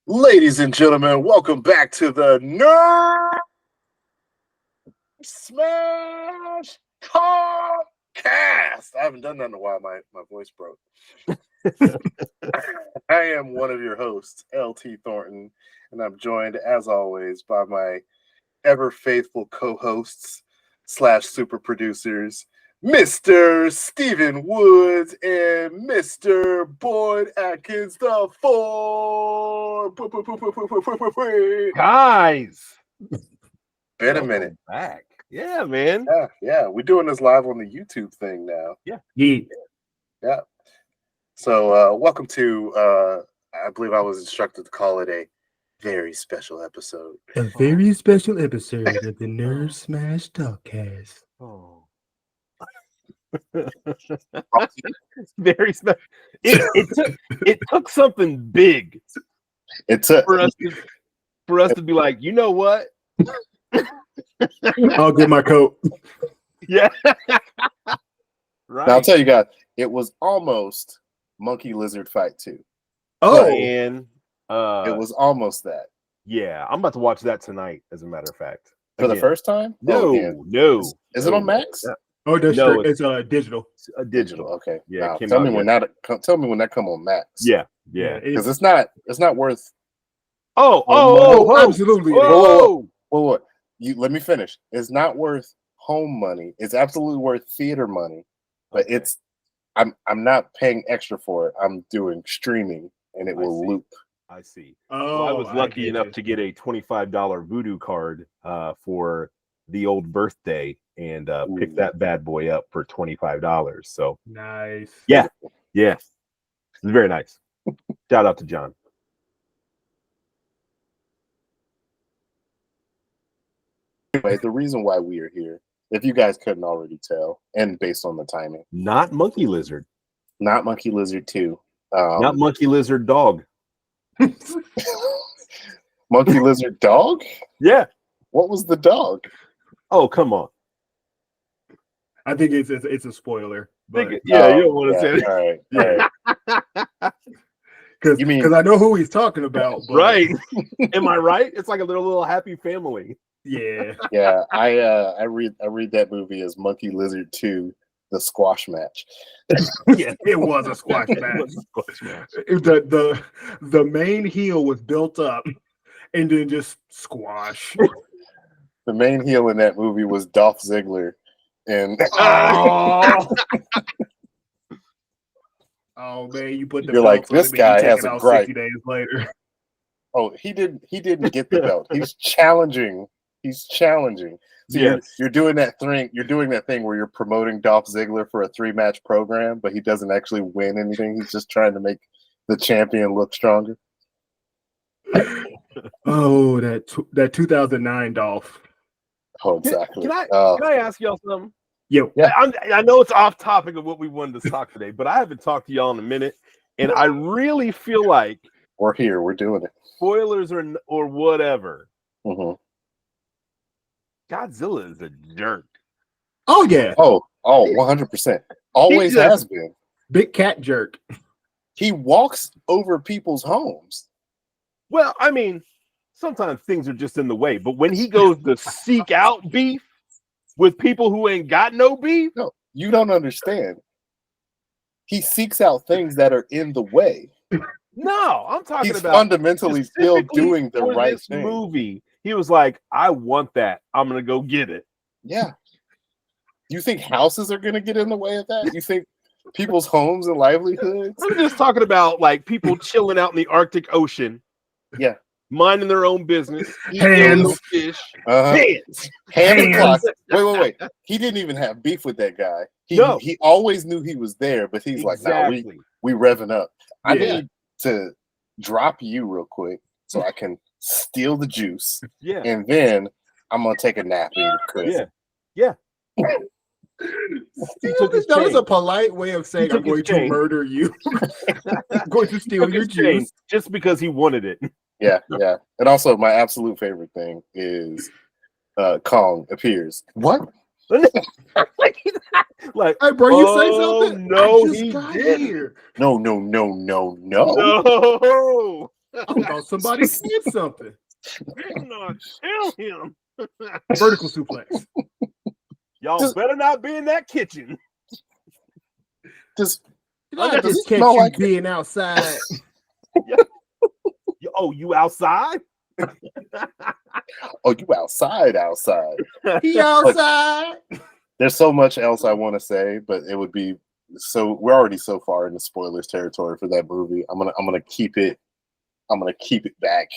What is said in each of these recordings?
Ladies and gentlemen, welcome back to the Nerd Smash Podcast. I haven't done that in a while. My voice broke. I am one of your hosts, LT Thornton, and I'm joined, as always, by my ever faithful co-hosts / super producers, Mr. Steven Woods and Mr. Boyd Atkins the Four. Guys, Been a minute. Back. Yeah, man. Yeah. We're doing this live on the YouTube thing now. Yeah. So welcome to I believe I was instructed to call it a very special episode. A very special episode of the Nerd Smash Talkcast. Oh. Very special. It took something big for us to be like, you know what? I'll get my coat. Yeah. Right. Now I'll tell you guys, it was almost Monkey Lizard Fight 2. Oh, and It was almost that. yeah, I'm about to watch that tonight, as a matter of fact. For the first time? No. Is it on Max? oh, that's No, true. It's digital. A digital. Okay. Yeah, Now, it came tell out me when that come on Max. Yeah. Because it's not worth. Oh, absolutely. Whoa. Well, you let me finish. It's not worth home money. It's absolutely worth theater money, but Okay. I'm not paying extra for it. I'm doing streaming, and it will loop. I see. Oh, Well, I was lucky get enough it. to get a $25 Voodoo card for the old birthday and pick Ooh. that bad boy up for $25. So Nice. yeah, it's very nice. Shout out to John. Anyway, the reason why we are here, if you guys couldn't already tell, and based on the timing, Not Monkey Lizard, not Monkey Lizard 2. not Monkey Lizard Dog. Monkey Lizard Dog? Yeah. What was the dog? Oh, come on. I think it's a spoiler. But Yeah, you don't want to say it. All right. because You mean- I know who he's talking about. But Right. Am I right? It's like a little happy family. Yeah. Yeah, I read that movie as Monkey Lizard 2, the squash match. Yeah, it was a squash It match. was a squash match. The main heel was built up and then just squash. The main heel in that movie was Dolph Ziggler, and Oh. Oh man, you put the You're belt like, on this him and guy you take has it a out gripe. 60 days later. oh, he didn't get the belt. He's challenging. So Yes. you're doing that thing. You're doing that thing where you're promoting Dolph Ziggler for a 3-match program, but he doesn't actually win anything. He's just trying to make the champion look stronger. Oh, that 2009 Dolph. Oh, exactly. Can I ask y'all something? Yo, Yeah. I know it's off topic of what we wanted to talk today, but I haven't talked to y'all in a minute, and I really feel like We're here. We're doing it. spoilers or whatever, Mhm. Godzilla is a jerk. oh yeah, Oh, 100%. Always just- has been. big cat jerk. He walks over people's homes. Well, I mean, sometimes things are just in the way, but when he goes to seek out beef with people who ain't got no beef, No, you don't understand. He seeks out things that are in the way. no, I'm talking He's about fundamentally still specifically doing the for right this thing. movie. He was like, I want that. I'm gonna go get it. Yeah. You think houses are going to get in the way of that? You think people's homes and livelihoods? I'm just talking about like people chilling out in the Arctic Ocean. Yeah. Minding their own business. Eating their Hands. own fish. Uh-huh. Hands. Hand the Hands. clock. Wait. He didn't even have beef with that guy. No. He always knew he was there, but he's like, nah, Exactly. we revving up. I Yeah. need to drop you real quick so I can steal the juice, Yeah. and then I'm gonna take a nap in your crib. Yeah. took his That was chain. a polite way of saying He I'm took his going to chain. murder you. I'm going to steal Took your his chain juice. just because he wanted it. Yeah. And also, my absolute favorite thing is Kong appears. What? like, Hey, bro, you say Oh, something? no, I just he got didn't. here. No. no. I thought somebody said something. Did not tell him. Vertical suplex. Y'all better not be in that kitchen. Just Did I does just it catch smell you like- being outside? Oh, you outside? oh, you outside. He outside. There's so much else I want to say, but it would be so. We're already so far in the spoilers territory for that movie. I'm gonna keep it. I'm gonna keep it back,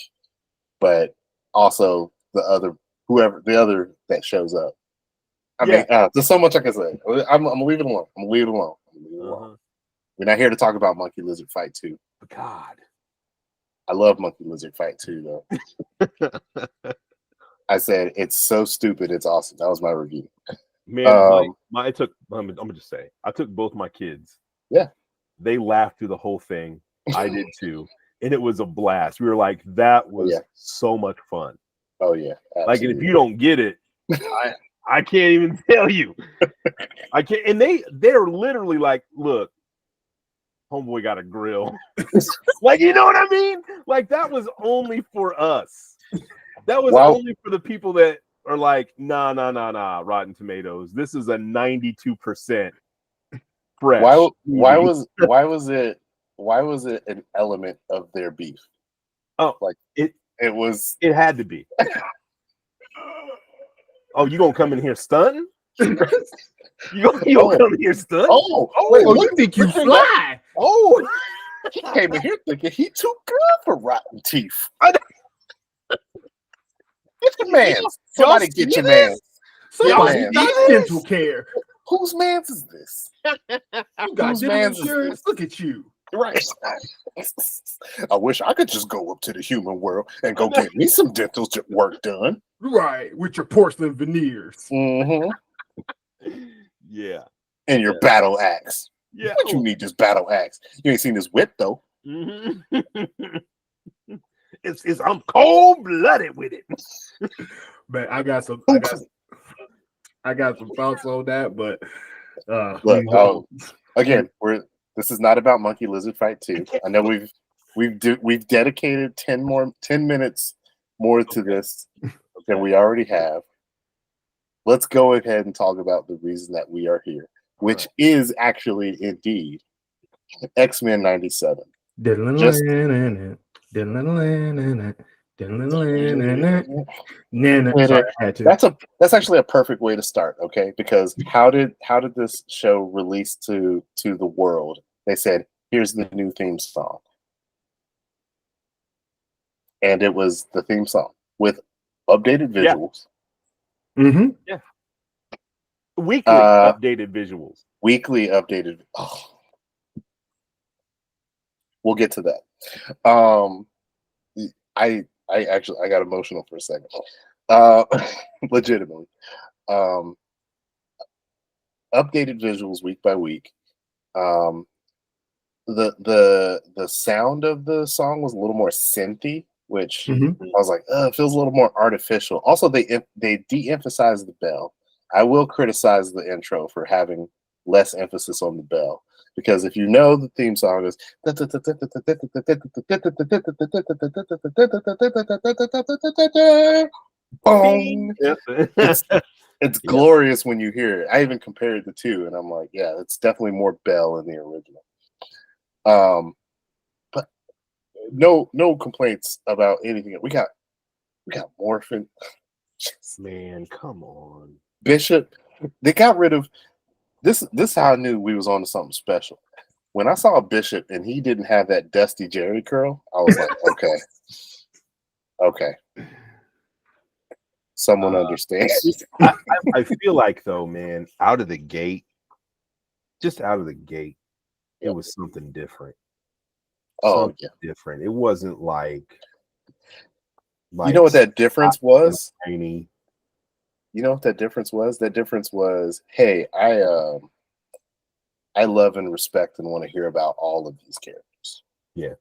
but also the other that shows up. I mean, there's so much I can say. I'm gonna leave it alone. We're not here to talk about Monkey Lizard Fight 2. God. I love Monkey Lizard Fight 2, though. I said it's so stupid, it's awesome. That was my review. Man, I'm gonna just say, I took both my kids. Yeah. They laughed through the whole thing. I did too. And it was a blast. We were like, that was so much fun. Oh yeah. Absolutely. Like, and if you don't get it, I can't even tell you. I can't. And they're literally like, look, homeboy got a grill. Like, you know what I mean? Like, that was only for us. That was only for the people that are like, nah, Rotten Tomatoes. This is a 92% fresh. Why was it an element of their beef? Oh, like it had to be. Oh, you gonna come in here stunting? You gonna come in here stunting? Wait, you think you fly? Oh, he came in here thinking he too good for rotten teeth. Get your man. Somebody get your man. Somebody got dental care. Whose man's is this? You got dental insurance. Look at you. Right. I wish I could just go up to the human world and go get me some dental work done. Right, with your porcelain veneers. Mm-hmm. Yeah. And your battle axe. Yeah. What you need this battle axe? You ain't seen this whip though. Mm-hmm. It's I'm cold blooded with it. But I got some thoughts on that, but look, again, this is not about Monkey Lizard Fight 2. I know we've dedicated 10 minutes more to this than we already have. Let's go ahead and talk about the reason that we are here, which is actually indeed X-Men 97. That's actually a perfect way to start, okay? Because how did this show release to the world? They said, here's the new theme song. And it was the theme song with updated visuals. Yeah. Mm-hmm. Yeah. Weekly updated visuals. Weekly updated. Oh. We'll get to that. I got emotional for a second. Legitimately. Updated visuals week by week. The sound of the song was a little more synthy, which I was like, it feels a little more artificial. Also, they de-emphasized the bell. I will criticize the intro for having less emphasis on the bell, because if you know the theme song is it's glorious when you hear it. I even compared the two, and I'm like, yeah, it's definitely more bell in the original. But no complaints about anything. We got Morphin. Man, come on. Bishop. They got rid of this. This is how I knew we was on to something special. When I saw Bishop and he didn't have that Dusty Jerry curl, I was like, okay. Someone understands. I feel like, though, man, out of the gate, it was something different. Different. It wasn't like you know what that difference was? Tiny. You know what that difference was? That difference was, hey, I love and respect and want to hear about all of these characters. Yeah.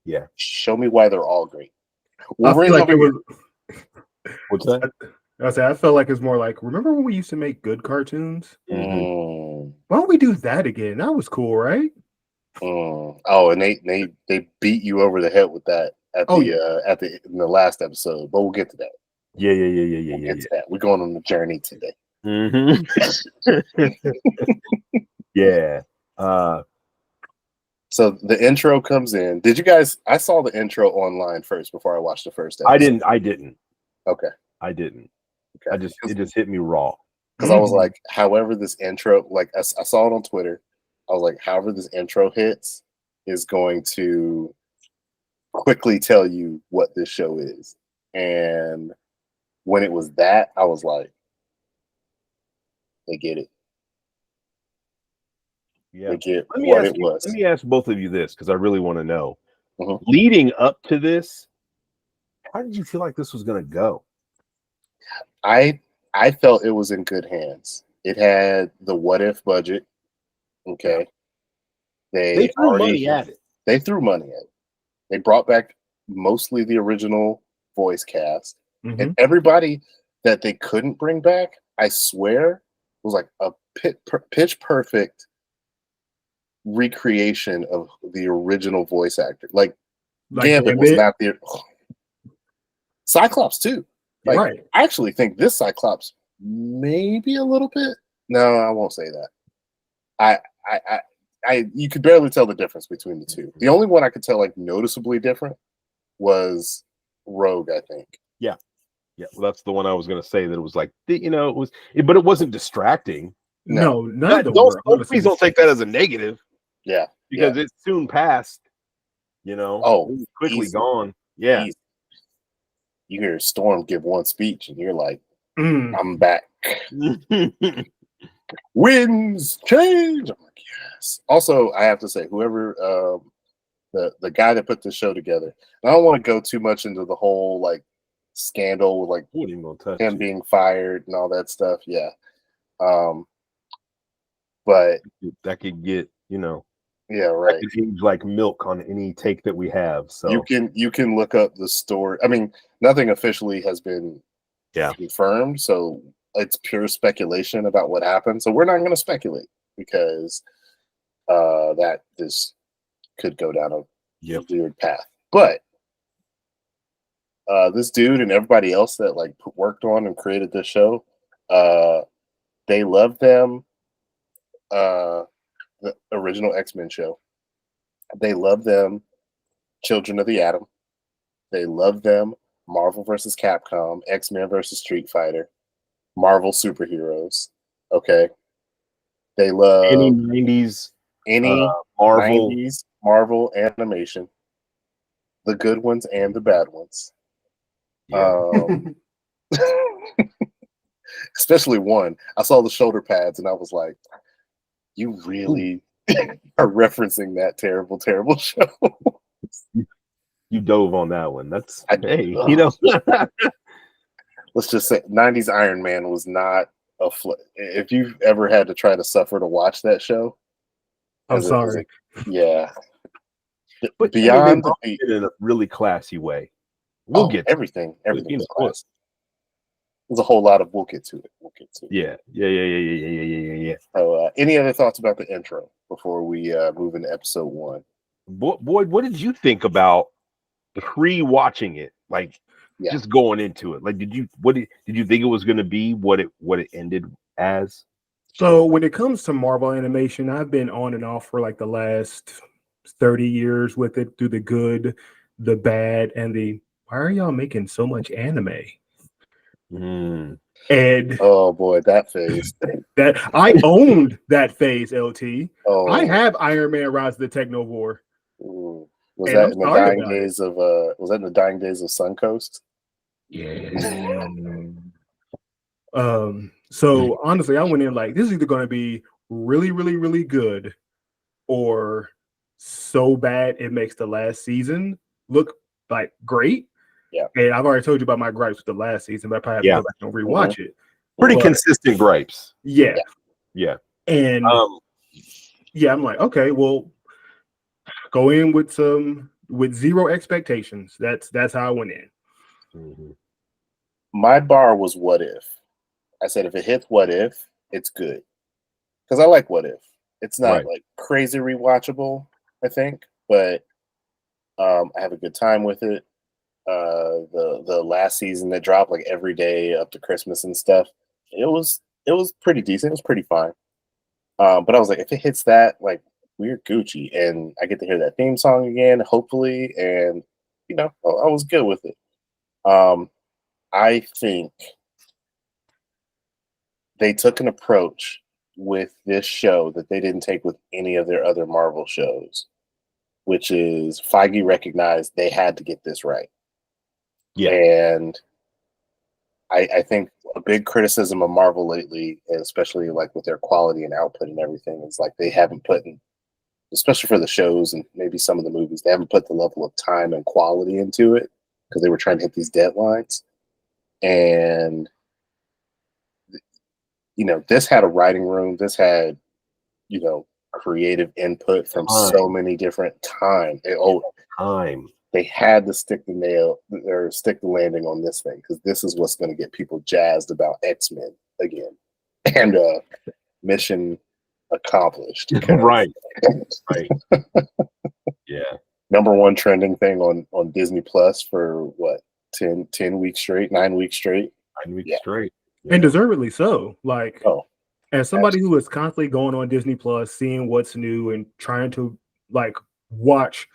Yeah. Show me why they're all great. I feel like it was. What's that? I felt like it's more like, remember when we used to make good cartoons? Mm. Why don't we do that again? That was cool, right? Oh, and they beat you over the head with that at in the last episode, but we'll get to that. Yeah. Get to that. We're going on the journey today. Mm-hmm. Yeah. So the intro comes in. Did you guys? I saw the intro online first before I watched the first episode. I didn't. Okay. I didn't. Okay. It just hit me raw. Because I was like, however this intro, like I saw it on Twitter. I was like, however this intro hits is going to quickly tell you what this show is. And when it was that, I was like, they get it. Yeah. They get what it was. Let me ask both of you this, because I really want to know. Mm-hmm. Leading up to this, how did you feel like this was going to go? I felt it was in good hands. It had the what if budget. Okay. They threw money at it. They threw money at it. They brought back mostly the original voice cast. And everybody that they couldn't bring back, I swear, was like a pitch perfect recreation of the original voice actor. Like Gambit was not the Cyclops too. Like, right. I actually think this Cyclops maybe a little bit. No, I won't say that. You could barely tell the difference between the two. The only one I could tell like noticeably different was Rogue, I think. Yeah. Yeah. Well, that's the one I was going to say, that it was like, but it wasn't distracting. No, none of them. Please don't take that as a negative. Yeah. Because it soon passed, quickly easy. Gone. Yeah. Easy. You hear Storm give one speech and you're like, I'm back. Winds change. I'm like, yes. Also, I have to say, whoever the guy that put this show together, I don't want to go too much into the whole like scandal with like him being fired and all that stuff. Yeah. But that could get, yeah, right. That could age like milk on any take that we have. So you can look up the story. I mean, nothing officially has been confirmed, so it's pure speculation about what happened. So we're not going to speculate because that this could go down a weird path. But this dude and everybody else that like worked on and created this show, they love them. The original X-Men show. They love them Children of the Atom. They love them Marvel versus Capcom, X-Men versus Street Fighter, Marvel superheroes. Okay. They love any 90s Marvel 90s Marvel animation. The good ones and the bad ones. Yeah. Especially one. I saw the shoulder pads and I was like, you really are referencing that terrible, terrible show. You dove on that one. Let's just say 90s Iron Man was not if you've ever had to try to suffer to watch that show. I'm sorry. But beyond in a really classy way. We'll get everything was classy. There's a whole lot of we'll get to it. Yeah. So, any other thoughts about the intro before we move into episode 1? Boyd, what did you think about pre-watching it? Like, just going into it. Like, did you think it was going to be what it ended as? So, when it comes to Marvel animation, I've been on and off for like the last 30 years with it, through the good, the bad, and the why are y'all making so much anime? And oh boy, that phase. That I owned that phase, LT. Oh. I have Iron Man Rise of the Technovore. Was that in the dying days of Suncoast? Yeah. So honestly, I went in like, this is either going to be really, really, really good or so bad it makes the last season look like great. Yeah. And I've already told you about my gripes with the last season, but I probably have to go back and rewatch it. Pretty consistent gripes. Yeah. And I'm like, okay, well, go in with zero expectations. That's how I went in. My bar was what if. I said if it hits what if, it's good. Because I like what if. It's not like crazy rewatchable, I think, but I have a good time with it. The last season that dropped like every day up to Christmas and stuff, it was pretty decent. It was pretty fine. But I was like, if it hits that, like, we're Gucci, and I get to hear that theme song again, hopefully, and I was good with it. I think they took an approach with this show that they didn't take with any of their other Marvel shows, which is Feige recognized they had to get this right. Yeah. And I think a big criticism of Marvel lately, and especially like with their quality and output and everything, is like they haven't put in, especially for the shows and maybe some of the movies, they haven't put the level of time and quality into it because they were trying to hit these deadlines. And this had a writing room. This had, creative input from so many different time. They had to stick the landing on this thing because this is what's going to get people jazzed about X-Men again. And mission accomplished. Right. Yeah. Number one trending thing on Disney Plus for what, 10 weeks straight, 9 weeks straight? 9 weeks straight. Yeah. And deservedly so. Like, as somebody absolutely. who is constantly going on Disney Plus, seeing what's new and trying to like watch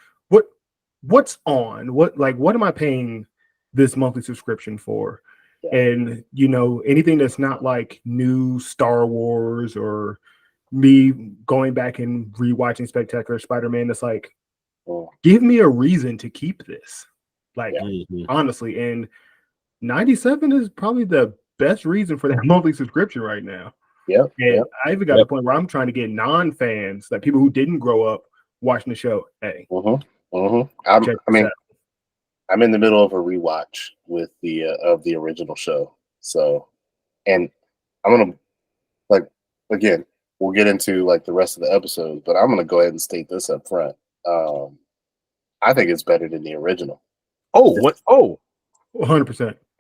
what's on, what am I paying this monthly subscription for? Yeah. And anything that's not like new Star Wars or me going back and rewatching Spectacular Spider-Man, that's like, give me a reason to keep this. Like, honestly, and 97 is probably the best reason for that monthly subscription right now. Yeah. And I even got to the point where I'm trying to get non-fans, like people who didn't grow up watching the show. Hey. I'm in the middle of a rewatch with the original show. So, and I'm gonna, like, again, we'll get into like the rest of the episode, but I'm gonna go ahead and state this up front. I think it's better than the original. 100%.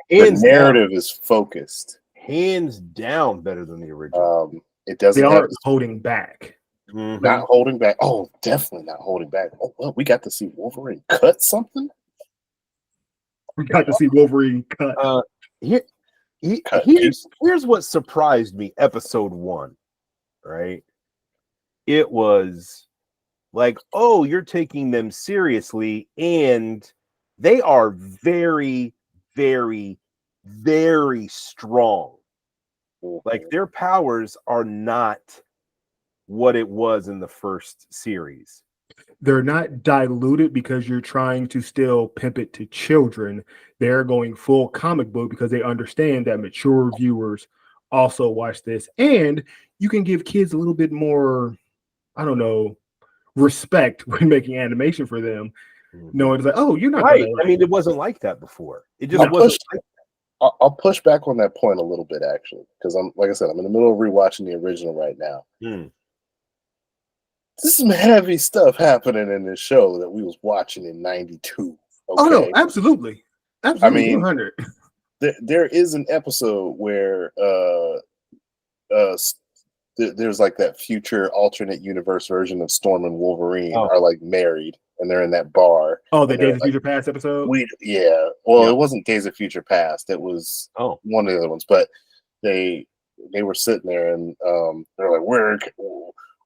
The narrative is focused. Hands down better than the original. It doesn't. They aren't holding back. Not holding back. Oh, definitely not holding back. Oh, well, we got to see Wolverine cut something. We got to see Wolverine cut. Here's what surprised me. Episode 1, right? It was like, oh, you're taking them seriously, and they are very, very, very strong. Like, their powers are not what it was in the first series. They're not diluted because you're trying to still pimp it to children. They're going full comic book because they understand that mature viewers also watch this. And you can give kids a little bit more, I don't know, respect when making animation for them. No, it's like, oh, you're not right. I mean, it wasn't like that before. It just wasn't like that. I'll push back on that point a little bit, actually, because I'm in the middle of rewatching the original right now. There's some heavy stuff happening in this show that we was watching in '92. Okay? Oh no, absolutely. I mean, 100. There is an episode where there's like that future alternate universe version of Storm and Wolverine are like married, and they're in that bar. Oh, the Days of Future Past episode? It wasn't Days of Future Past. It was one of the other ones, but they were sitting there and they're like,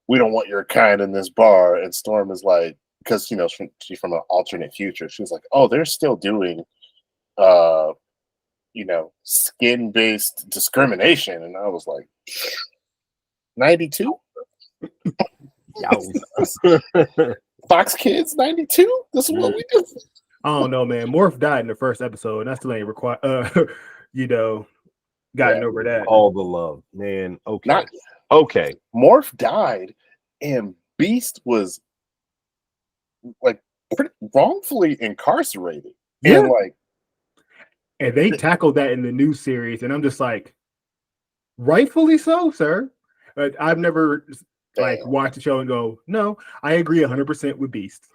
we don't want your kind in this bar. And Storm is like, because she's from an alternate future. She's like, oh, they're still doing skin-based discrimination. And I was like, 92? Fox Kids 92? This is what we do. I don't know, man. Morph died in the first episode, and I still ain't gotten over that. All the love, man. Okay. Morph died, and Beast was like pretty wrongfully incarcerated. Yeah. And they tackled that in the new series, and I'm just like, rightfully so, sir. But I've never watch the show and go, no, I agree 100% with Beast.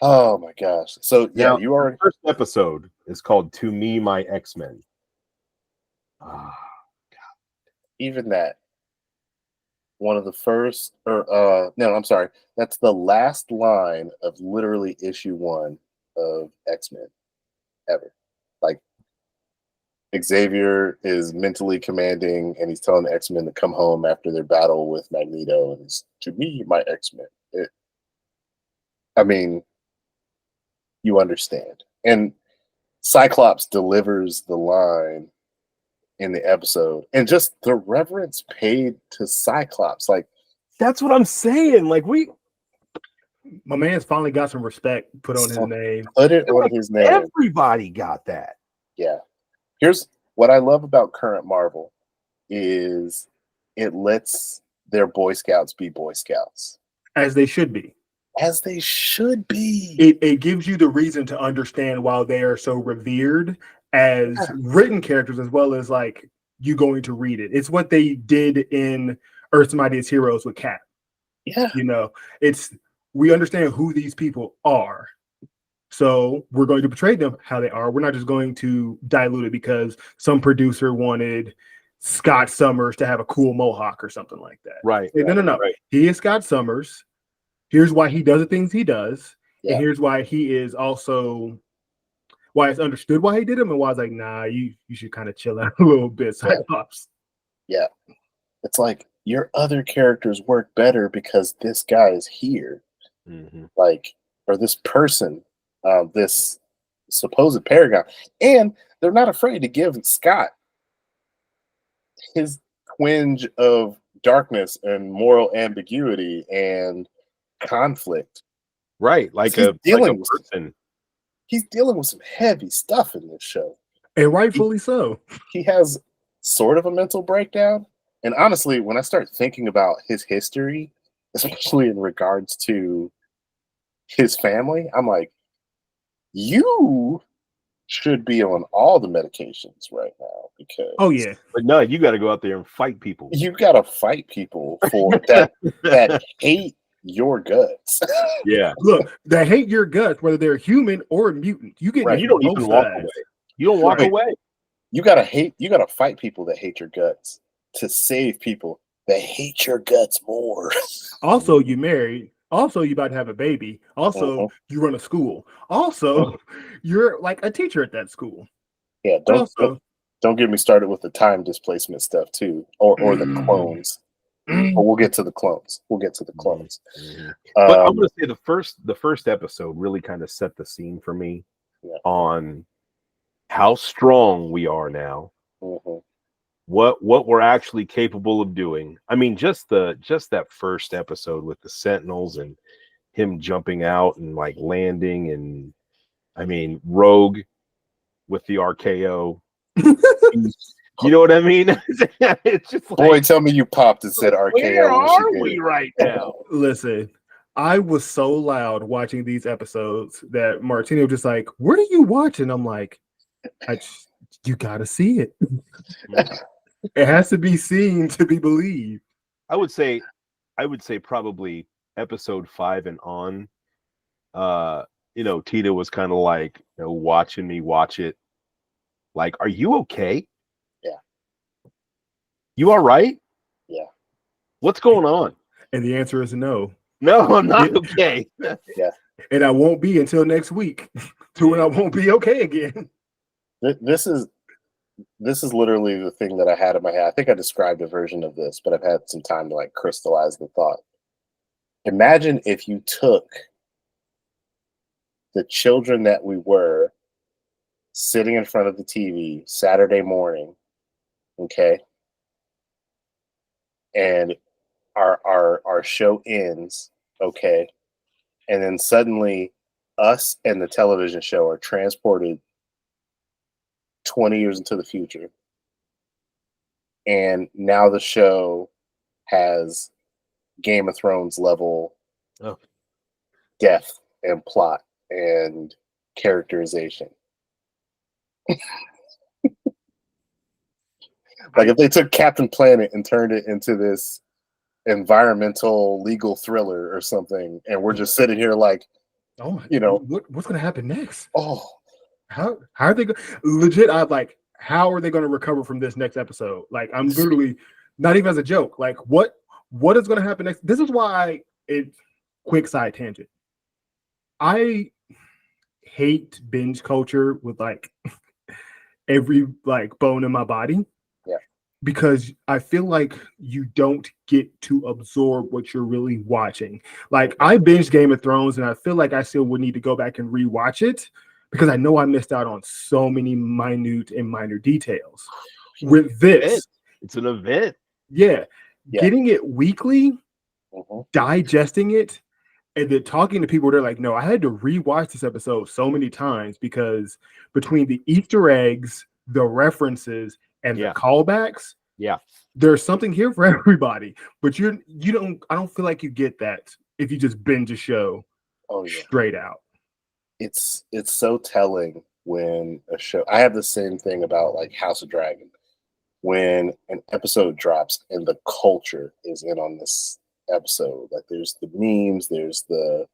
Oh my gosh. So yeah, you are. The first episode is called To Me, My X-Men. Even that. one of the first, or no, I'm sorry, that's the last line of literally issue 1 of X-Men ever. Like, Xavier is mentally commanding, and he's telling the X-Men to come home after their battle with Magneto, and it's, to me, my X-Men. I mean, you understand. And Cyclops delivers the line in the episode, and just the reverence paid to Cyclops. Like, That's what I'm saying. Like My man's finally got some respect put on his name. put it on his name. everybody got that. Yeah. Here's what I love about current Marvel is it lets their Boy Scouts be Boy Scouts. As they should be. As they should be. It gives you the reason to understand why they are so revered as written characters, as well as like you going to read it. It's what they did in Earth's Mightiest Heroes with Cap. Yeah. You know, we understand who these people are. So we're going to portray them how they are. We're not just going to dilute it because some producer wanted Scott Summers to have a cool mohawk or something like that. Right. No. Right. He is Scott Summers. Here's why he does the things he does. Yeah. And here's why he is also why it's understood why he did them, and why it's like, nah, you should kind of chill out a little bit, Cyclops. Yeah. It's like your other characters work better because this guy is here. Mm-hmm. Like, or this person, this supposed paragon. And they're not afraid to give Scott his twinge of darkness and moral ambiguity and conflict. Right. Like He's a dealing with person. He's dealing with some heavy stuff in this show. And rightfully so. He has sort of a mental breakdown. And honestly, when I start thinking about his history, especially in regards to his family, I'm like, you should be on all the medications right now because Oh yeah. But no, you got to go out there and fight people. you got to fight people for that hate your guts. Yeah. Look, they hate your guts, whether they're human or mutant. You get Right, You don't even walk away. You don't walk Right. away. You gotta fight people that hate your guts to save people that hate your guts more. Also, you married. Also, you about to have a baby. Also, you run a school. Also, you're like a teacher at that school. Yeah, don't get me started with the time displacement stuff too, or the clones. But we'll get to the clones. But I'm gonna say the first episode really kind of set the scene for me on how strong we are now, what we're actually capable of doing. I mean, just that first episode with the Sentinels and him jumping out and like landing, and I mean Rogue with the RKO. You know what I mean? It's just like, Boy, tell me you popped and said RKO. where when she are did we it. right now? Listen, I was so loud watching these episodes that Martino just like, what are you watching? I'm like, you gotta see it. It has to be seen to be believed. I would say probably episode 5 and on. Tita was kind of like, watching me watch it. Like, are you okay? Yeah. You all right? Yeah. What's going on? And the answer is no. No, I'm not okay. And I won't be until next week. To when I won't be okay again. This is literally the thing that I had in my head. I think I described a version of this, but I've had some time to like crystallize the thought. Imagine if you took the children that we were sitting in front of the TV Saturday morning, okay, and our show ends, okay, and then suddenly us and the television show are transported 20 years into the future, and now the show has Game of Thrones level depth and plot and characterization. Like if they took Captain Planet and turned it into this environmental legal thriller or something, and we're just sitting here like, Oh my, what's gonna happen next? oh, How are they legit? I'm like, how are they going to recover from this next episode? Like, I'm literally not even as a joke. Like, what what is going to happen next? This is why it's quick side tangent. I hate binge culture with like every like bone in my body. Yeah. Because I feel like you don't get to absorb what you're really watching. Like I binged Game of Thrones and I feel like I still would need to go back and rewatch it because I know I missed out on so many minor details. With this, It's an event. yeah, Yeah. getting it weekly, Mhm. digesting it, and then talking to people, they're like, no, I had to rewatch this episode so many times because between the Easter eggs, the references, and Yeah. the callbacks, Yeah. there's something here for everybody. But I don't feel like you get that if you just binge a show Oh yeah. straight out. It's so telling when a show. I have the same thing about like House of Dragon. When an episode drops and the culture is in on this episode, like there's the memes, there's the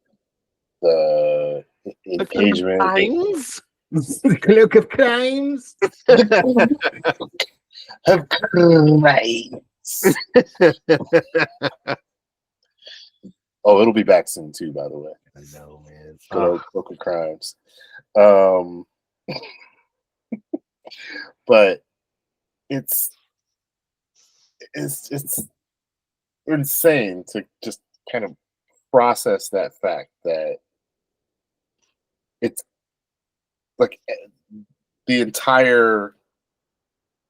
engagement. Times. Cloak of Crimes. Of course. Oh, it'll be back soon too, by the way. I know, man. Good old Book of Crimes. But it's insane to just kind of process that fact that it's like the entire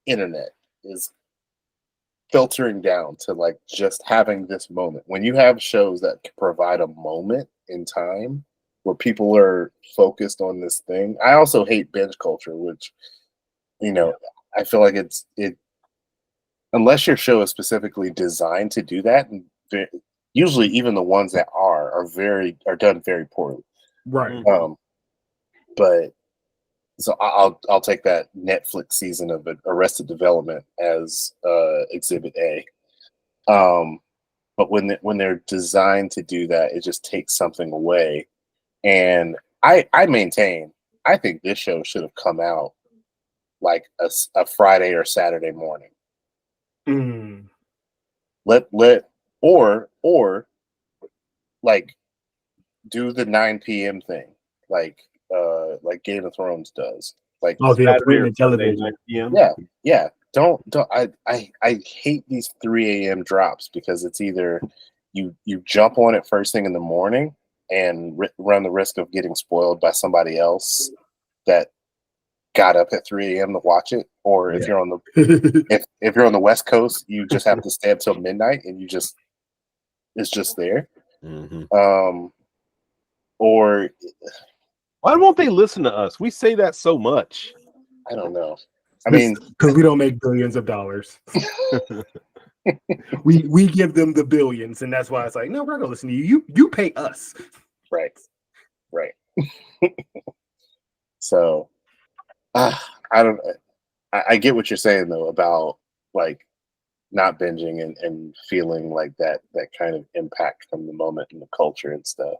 internet is filtering down to like just having this moment. When you have shows that can provide a moment in time where people are focused on this thing. I also hate binge culture, which, you know, I feel like it unless your show is specifically designed to do that, and usually even the ones that are done very poorly. Right. But so I'll take that Netflix season of Arrested Development as Exhibit A. But when they're designed to do that, it just takes something away. And I maintain, I think this show should have come out like a Friday or Saturday morning. Mm. Or like do the 9 p.m. thing, like Game of Thrones does. Like Oh, the Saturday or appointment Sunday, television. 9 p.m. yeah. Don't I hate these 3 a.m. drops because it's either you jump on it first thing in the morning and run the risk of getting spoiled by somebody else that got up at 3 a.m. to watch it, or if you're on the if you're on the West Coast, you just have to stay up till midnight and it's just there. Mm-hmm. Or Why won't they listen to us? We say that so much. I don't know. I mean, because we don't make billions of dollars. we give them the billions, and that's why it's like, no, we're not gonna listen to you. You pay us. right. So I don't. I get what you're saying though about like not binging and feeling like that kind of impact from the moment and the culture and stuff.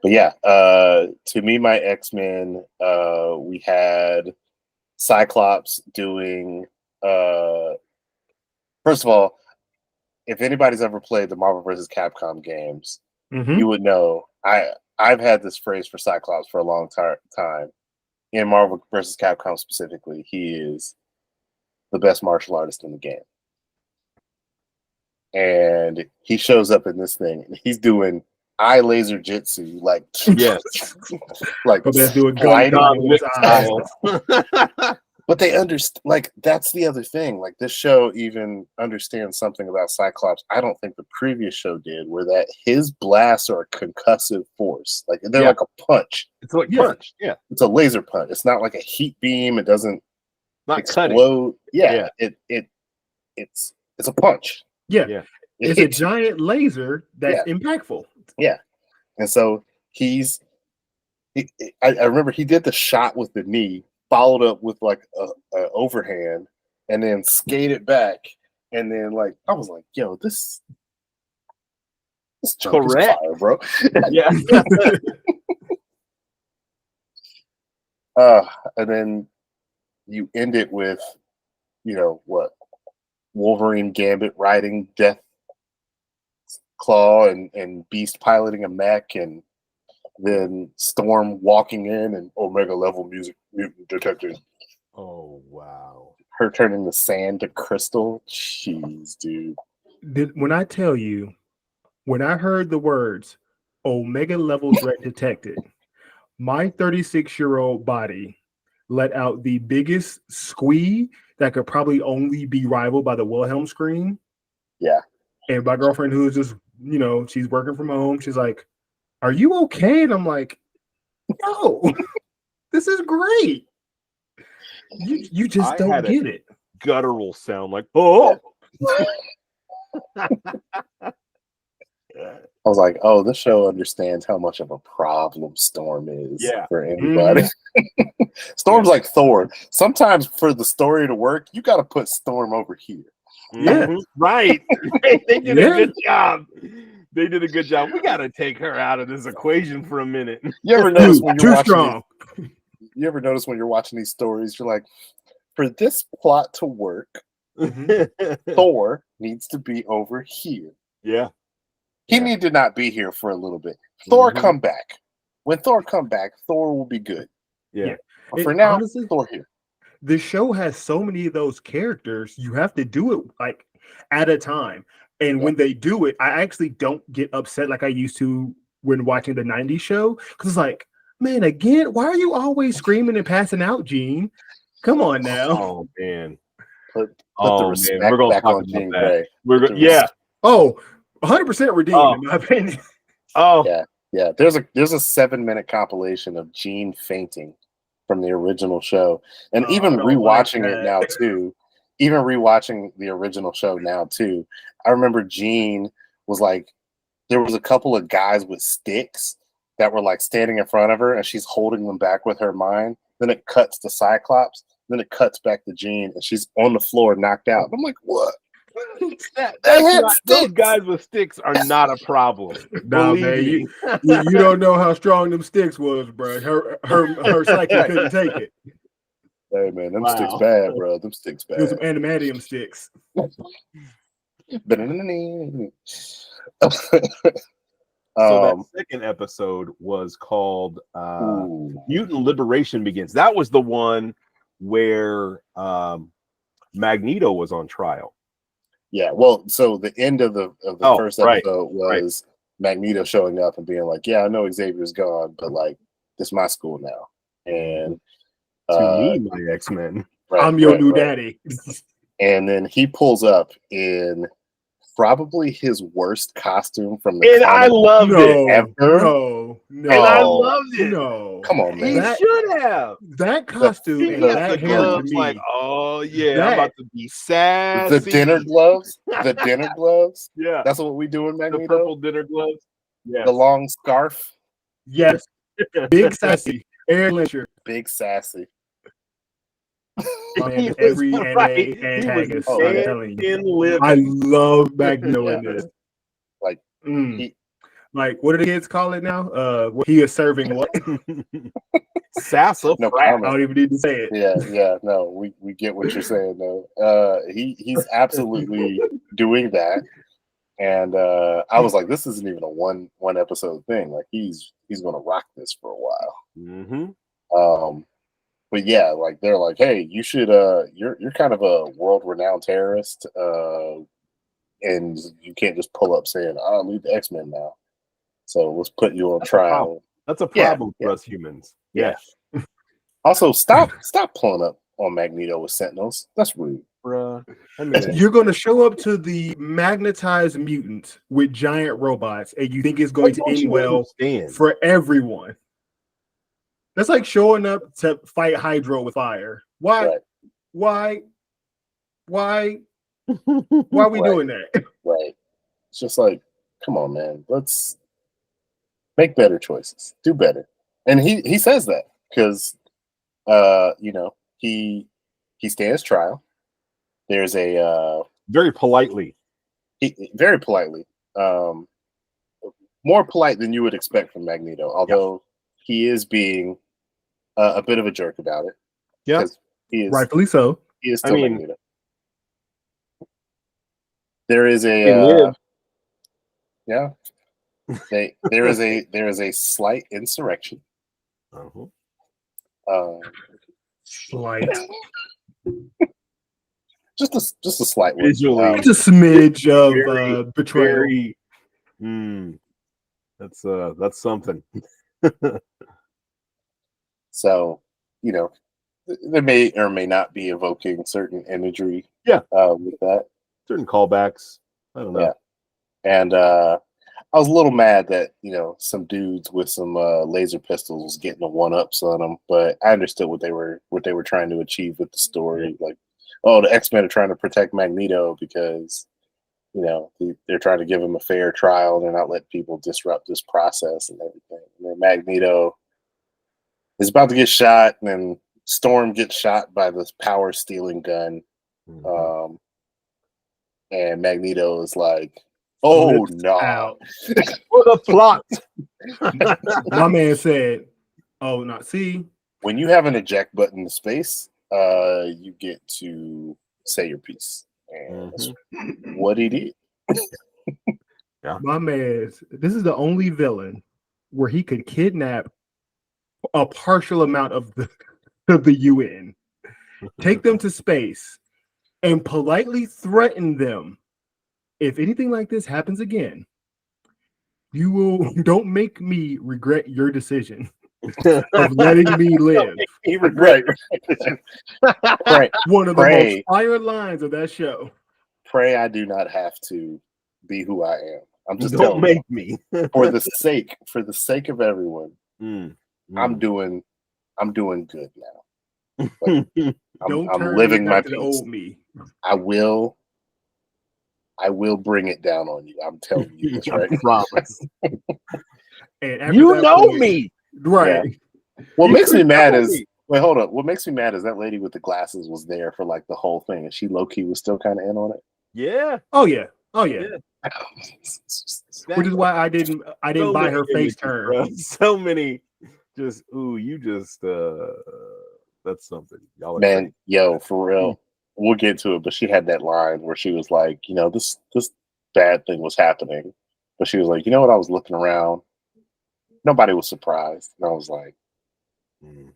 But yeah, to me, my X-Men, we had Cyclops doing. First of all, if anybody's ever played the Marvel vs. Capcom games, Mm-hmm. you would know I've had this phrase for Cyclops for a long time. In Marvel vs. Capcom specifically, he is the best martial artist in the game. And he shows up in this thing and he's doing eye laser jitsu, like Yes. like But let's do a gun gliding gun with his eyes. But they understand, like, that's the other thing. Like, this show even understands something about Cyclops I don't think the previous show did, where that his blasts are a concussive force. Like, they're like a punch. It's like Yeah. punch. Yeah. It's a laser punch. It's not like a heat beam. It doesn't Not cutting. explode. Yeah. Yeah. It's a punch. Yeah. Yeah. It It's a hits you. giant laser that's impactful. And so I remember he did the shot with the knee, followed up with like a overhand, and then skated back. And then like I was like, yo, this junk is Correct. fire, bro. Yeah. And then you end it with, what? Wolverine Gambit riding Death Claw and Beast piloting a mech, and then Storm walking in and Omega level mutant detected. Oh wow. Her turning the sand to crystal. Jeez, dude. When I tell you, when I heard the words Omega level threat detected, my 36-year-old body let out the biggest squee that could probably only be rivaled by the Wilhelm scream. Yeah. And my girlfriend, who is just, she's working from home, she's like, "Are you okay?" And I'm like, "No, this is great. You just I don't had a get it." guttural sound like, oh. I was like, oh, this show understands how much of a problem Storm is Yeah. for anybody. Storm's like Thor. Sometimes for the story to work, you got to put Storm over here. Yeah. Mhm. Right. They did Yeah. a good job. They did a good job. We got to take her out of this equation for a minute. You ever notice when you're Too watching strong. you ever notice when you're watching these stories, you're like, for this plot to work, Thor needs to be over here. Yeah. He Yeah. need to not be here for a little bit. Thor Mhm. come back. When Thor come back, Thor will be good. Yeah. But for now, Honestly, Thor here. the show has so many of those characters, you have to do it like at a time. And when they do it, I actually don't get upset like I used to when watching the 90s show. Because it's like, man, again, why are you always screaming and passing out, Gene? Come on now. Oh man. Put the Oh respect man. We're gonna back talk on about Jean that. Grey. We're Put gonna the yeah. Oh, 100% redeemed, Oh. in my opinion. Oh. Yeah. Yeah, there's a 7-minute compilation of Jean fainting from the original show, and Oh, even I don't like rewatching it that. now too. Even rewatching the original show now too, I remember Jean was like, there was a couple of guys with sticks that were like standing in front of her, and she's holding them back with her mind. Then it cuts to Cyclops. Then it cuts back to Jean, and she's on the floor, knocked out. I'm like, what? That's They had not, those sticks. guys with sticks are not a problem. Nah, Believe man, me. you don't know how strong them sticks was, bro. Her psyche couldn't take it. Hey man, them Wow. sticks bad, bro. Them sticks It was some bad. animadium sticks. So that Um, second episode was called ooh. Mutant Liberation Begins. That was the one where Magneto was on trial. Yeah, well, so the end of the first right, episode was Magneto showing up and being like, "Yeah, I know Xavier's gone, but like, this is my school now." And To me, my X-Men. I'm your new daddy. And then he pulls up in probably his worst costume from the And I loved it. ever. No. And I Oh, loved it. No. Come on, He man. should have. That costume He and gets that the hair to gloves me. like, oh yeah, I'm That- about to be sassy. The dinner gloves. The dinner gloves. Yeah. That's what we do in The Magneto. purple dinner gloves. Yeah. The long scarf. Yes. Big sassy. Aaron Lyncher. Big sassy. Man, He every was anime right. He was antagonist. Oh, I'm yeah. telling you. in live. I love Magneto in this. Like, he- Like, what do the kids call it now? He is serving what? Sassa No frat. I comment. don't even need to say it. Yeah, no, we get what you're saying though. He's absolutely doing that, and I was like, this isn't even a one episode thing. Like he's gonna rock this for a while. Mm-hmm. But yeah, like they're like, hey, you should you're kind of a world renowned terrorist, and you can't just pull up saying, I'll lead the X-Men now. So let's put you on trial. That's a Yeah, problem for us humans. Yeah. Yeah. Also, stop pulling up on Magneto with Sentinels. That's rude. Bruh. I mean, You're going to show up to the magnetized mutant with giant robots, and you think it's going to end well for everyone. That's like showing up to fight Hydro with fire. Why? Right. Why are we doing that? Right. It's just like, come on, man. Let's make better choices. Do better. And he says that because he stands trial. There's a very politely. very politely, more polite than you would expect from Magneto, although he is being a bit of a jerk about it. Yeah, he is rightfully so. He is still Magneto. There is a Yeah. There is a slight insurrection. Uh-huh. Slight. Just a slight one. Visually. It's a smidge of Very, betrayal. Very, that's something. So, there may or may not be evoking certain imagery. Yeah. With that. Certain callbacks. I don't know. Yeah. And I was a little mad that, some dudes with some laser pistols was getting the one-ups on them, but I understood what they were trying to achieve with the story. Like, oh, the X-Men are trying to protect Magneto because, they're trying to give him a fair trial. They're not letting people disrupt this process and everything. And then Magneto is about to get shot, and then Storm gets shot by this power-stealing gun. Mhm. And Magneto is like, oh, Flips no. out. For the plot. My man said, "Oh, not see." When you have an eject button in space, you get to say your piece. And that's what he did. My man, this is the only villain where he could kidnap a partial amount of the UN, take them to space, and politely threaten them. If anything like this happens again, don't make me regret your decision of letting me live. Right. Pray, One of the Pray. most fire lines of that show. pray I do not have to be who I am. I'm just Don't telling make me. you, for the sake of everyone, Mm. I'm doing good now. Like, Don't I'm turn living me my back to the peace. old me. I will bring it down on you. I'm telling you this right I promise. And after You that know point- me. right? What You makes me could mad know is me. wait, hold up. What makes me mad is that lady with the glasses was there for like the whole thing, and she low key was still kind of in on it. Yeah. Oh yeah, oh yeah. Yeah. Which is why I didn't So buy many her face images, turn. bro. So many. Just you just that's something. Y'all are Man, yo, for real. We'll get to it, but she had that line where she was like, this bad thing was happening, but she was like, you know what? I was looking around. Nobody was surprised, and I was like, Mm.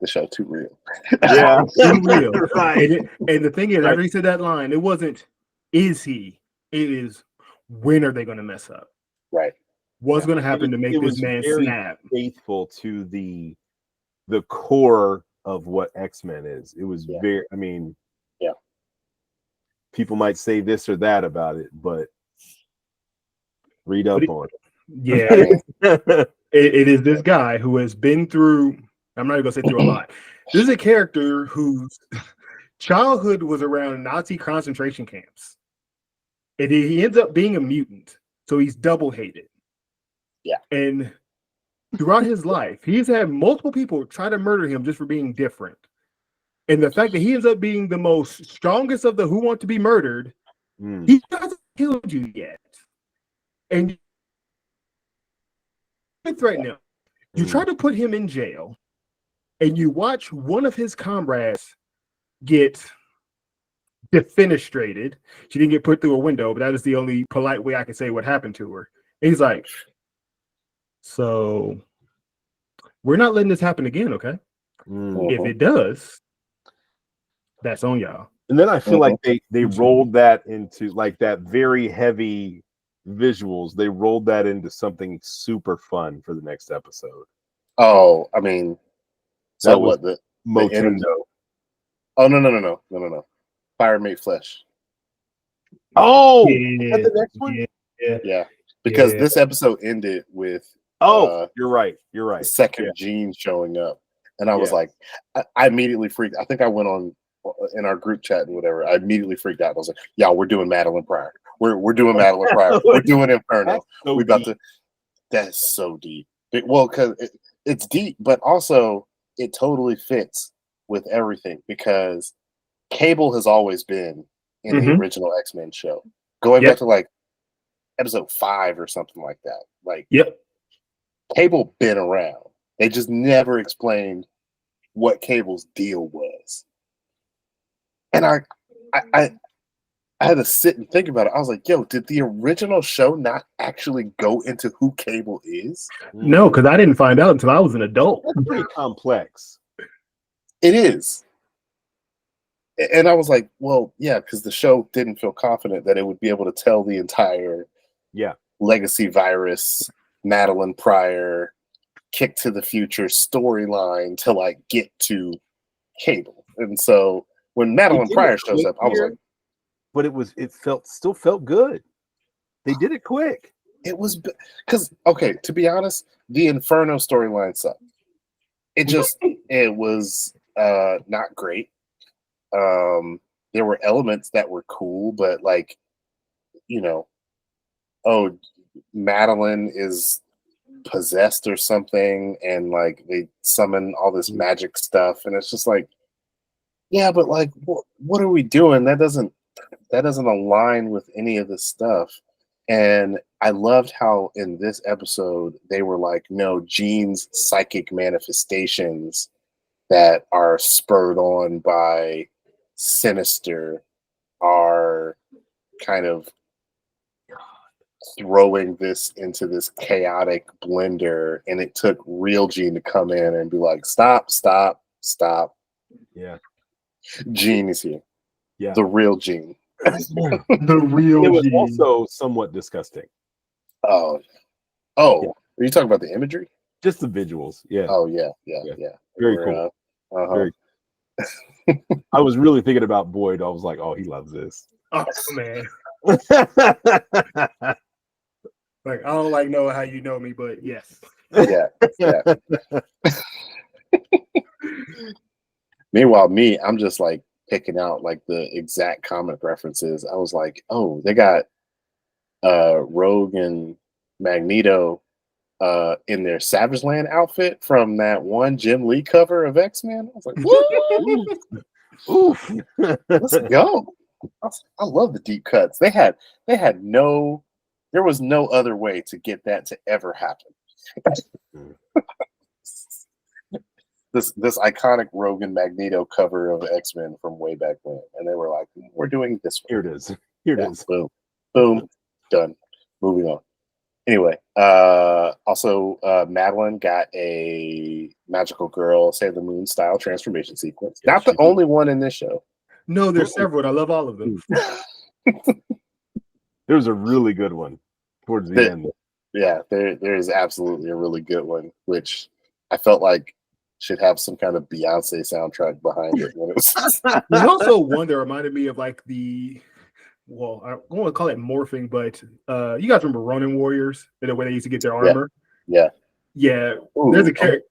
the show too real. Yeah. Too real. Right. And the thing is, Right. after he said that line, it wasn't is he? It is when are they going to mess up? Right. What's going to happen to It make this was man very snap? faithful to the core of what X-Men is. It was Yeah. very, Yeah. People might say this or that about it, but read up on Yeah, it. it is this guy who has been through. I'm not even going to say through a lot. This is a character whose childhood was around Nazi concentration camps, and he ends up being a mutant, so he's double hated. Yeah. And throughout his life, he's had multiple people try to murder him just for being different. And the fact that he ends up being the most strongest of the who want to be murdered, he hasn't killed you yet. And you threaten him. You try to put him in jail, and you watch one of his comrades get defenestrated. She didn't get put through a window, but that is the only polite way I can say what happened to her. And he's like, so we're not letting this happen again, okay? If it does, that's on y'all. And then I feel like they rolled that into like that very heavy visuals. They rolled that into something super fun for the next episode. Oh, I mean, so That was what the Motendo. Oh no. Fire Made Flesh. Oh, Yeah, is that the next one? Yeah. Because Yeah. this episode ended with You're right. You're the right. second Gene showing up. And I was Yeah. like, I immediately freaked. I think I went on in our group chat and whatever. I immediately freaked out. I was like, y'all, we're doing Madeline Pryor. We're doing Madeline Pryor. We're doing Inferno. That's so We about deep. to. That's so deep. Well, because it's deep, but also it totally fits with everything because Cable has always been in the Mhm. original X-Men show, going Yep. back to like episode 5 or something like that. Like Yep. Cable been around. They just never explained what Cable's deal was. And I I had to sit and think about it. I was like, yo, did the original show not actually go into who Cable is? No, because I didn't find out until I was an adult. That's pretty complex. It is. And I was like, well, yeah, because the show didn't feel confident that it would be able to tell the entire Legacy Virus, Madeline Pryor, Kick to the Future storyline to like get to Cable. And so when Madeline Pryor shows up, I was like, but it still felt good. They did it quick. it was because, okay, to be honest, the Inferno storyline sucked. It was not great. There were elements that were cool, but like, you know, oh, Madeline is possessed or something, and like they summon all this magic stuff, and it's just like, yeah, but like, what are we doing? That doesn't align with any of this stuff. And I loved how in this episode they were like, no, Jean's psychic manifestations that are spurred on by Sinister are kind of throwing this into this chaotic blender, and it took real Jean to come in and be like, stop. Yeah. Jean is here. Yeah. The real Jean. The real It was Gene. also somewhat disgusting. Oh, Yeah. are you talking about the imagery? Just the visuals. Yeah. Oh yeah. Very cool. Uh-huh. Very I was really thinking about Boyd. I was like, oh, he loves this. Oh man. Like, I don't like know how you know me, but yes. Yeah. Meanwhile, I'm just like picking out like the exact comic references. I was like, oh, they got Rogue and Magneto in their Savage Land outfit from that one Jim Lee cover of X-Men. I was like, woo! Oof. Let's go. I love the deep cuts. There was no other way to get that to ever happen. This iconic Rogue and Magneto cover of X-Men from way back when, and they were like, we're doing this one. Here it is. Here it is. Boom, done. Moving on. Anyway, also Madeline got a Magical Girl Sailor Moon style transformation sequence. Yes, Not the she only one in this show. No, there's several, and I love all of them. There was a really good one towards the end. Yeah, there is absolutely a really good one, which I felt like should have some kind of Beyonce soundtrack behind it. When it was... There's also one that reminded me of like I don't want to call it morphing, but you guys remember Ronin Warriors, the way they used to get their armor? Yeah. Ooh, there's a character.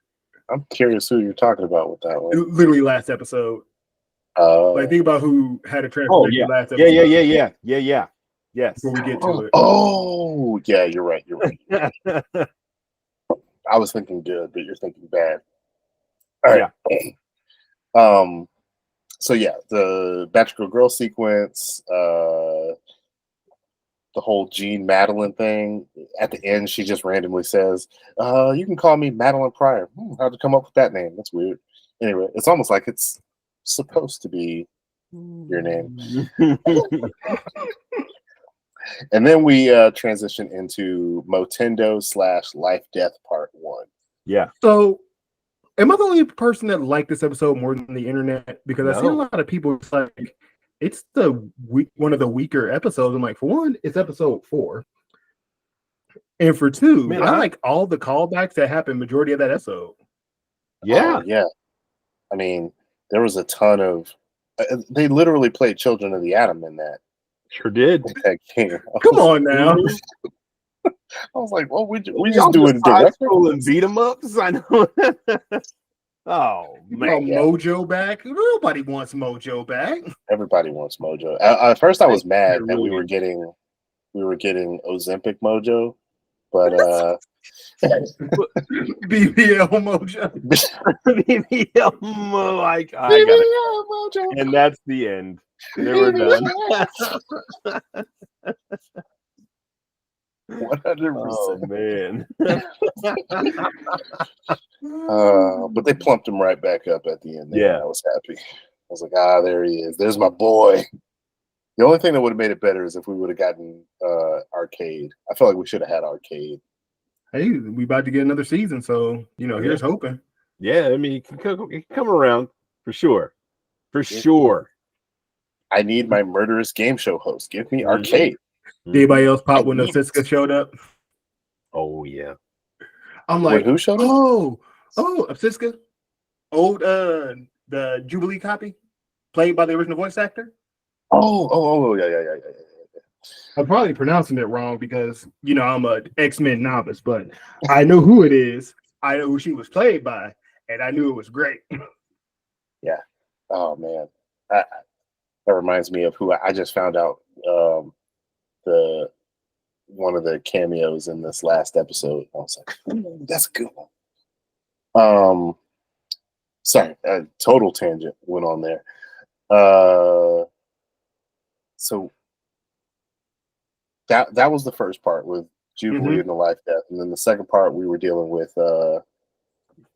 I'm curious who you're talking about with that one. Literally last episode. Like, think about who had a transformation last episode. Yeah. Yes. Before we get to it. Oh, yeah, you're right. I was thinking good, but you're thinking bad. All right. Yeah. So yeah, the Magical Girl sequence, the whole Jean Madeline thing. At the end, she just randomly says, "You can call me Madeline Pryor." How'd you come up with that name? That's weird. Anyway, it's almost like it's supposed to be your name. And then we transition into Motendo / Life Death Part 1. Yeah. So, am I the only person that liked this episode more than the internet? Because I see a lot of people like it's one of the weaker episodes. I'm like, for one, it's episode 4, and for two, I like all the callbacks that happened majority of that episode. Yeah, yeah. I mean, there was a ton of. They literally played Children of the Atom in that. Sure did. Come on now. I was like, well, we just doing direct and beat them ups. I know. Oh man, Mojo back. Nobody wants Mojo back. Everybody wants Mojo. At first, I was mad that we were getting Ozempic Mojo, but BBL Mojo. BBL Mojo. Like BBL Mojo, and that's the end. They were done. 100%. Oh man. But they plumped him right back up at the end. Yeah, I was happy. I was like, there he is. There's my boy. The only thing that would have made it better is if we would have gotten Arcade. I feel like we should have had Arcade. Hey, we about to get another season, so here's hoping. Yeah, I mean, it can come around for sure. For sure. I need my murderous game show host. Give me Arcade. Did anybody else pop when I need Osiska showed up? Oh yeah. I'm like, who showed up? oh, Osiska, old the Jubilee copy, played by the original voice actor. Oh, yeah. I'm probably pronouncing it wrong because I'm a X-Men novice, but I know who it is. I know who she was played by, and I knew it was great. Yeah. Oh man, that reminds me of who I just found out. The one of the cameos in this last episode. I was like, that's a good one. Sorry, total tangent went on there. So that was the first part with Jubilee and the life death, and then the second part we were dealing with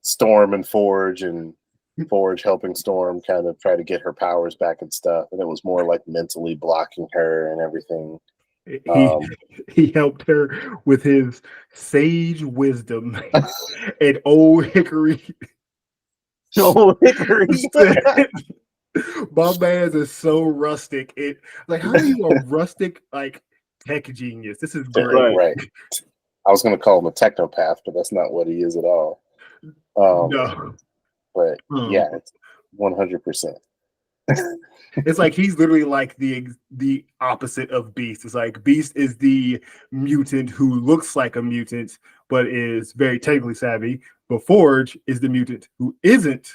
Storm and Forge, and Forge helping Storm kind of try to get her powers back and stuff, and it was more like mentally blocking her and everything. He helped her with his sage wisdom and old hickory. Old hickory. My man's is so rustic. How are you a rustic tech genius? This is great. Right. I was going to call him a technopath, but that's not what he is at all. No. But yeah, it's 100%. It's like he's literally like the opposite of Beast. It's like Beast is the mutant who looks like a mutant but is very technically savvy. But Forge is the mutant who isn't,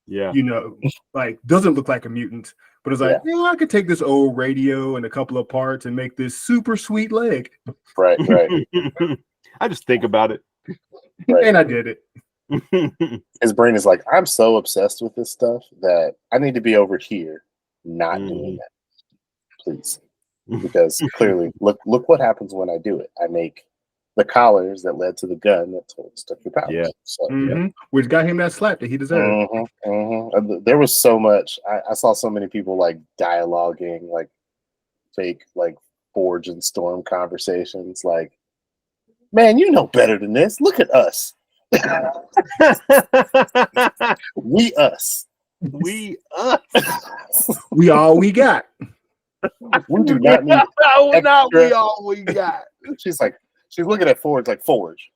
doesn't look like a mutant, but it's like, I could take this old radio and a couple of parts and make this super sweet leg. Right. I just think about it. Right. And I did it. His brain is like, I'm so obsessed with this stuff that I need to be over here not doing that, please, because clearly look what happens when I do it. I make the collars that led to the gun that took your powers. Which got him that slap that he deserved. There was so much. I saw so many people like dialoguing like fake like Forge and Storm conversations, like, man, you know better than this, look at us. We us. We us. We all we got. We do not need not we all we got. She's looking at Forge like, Forge.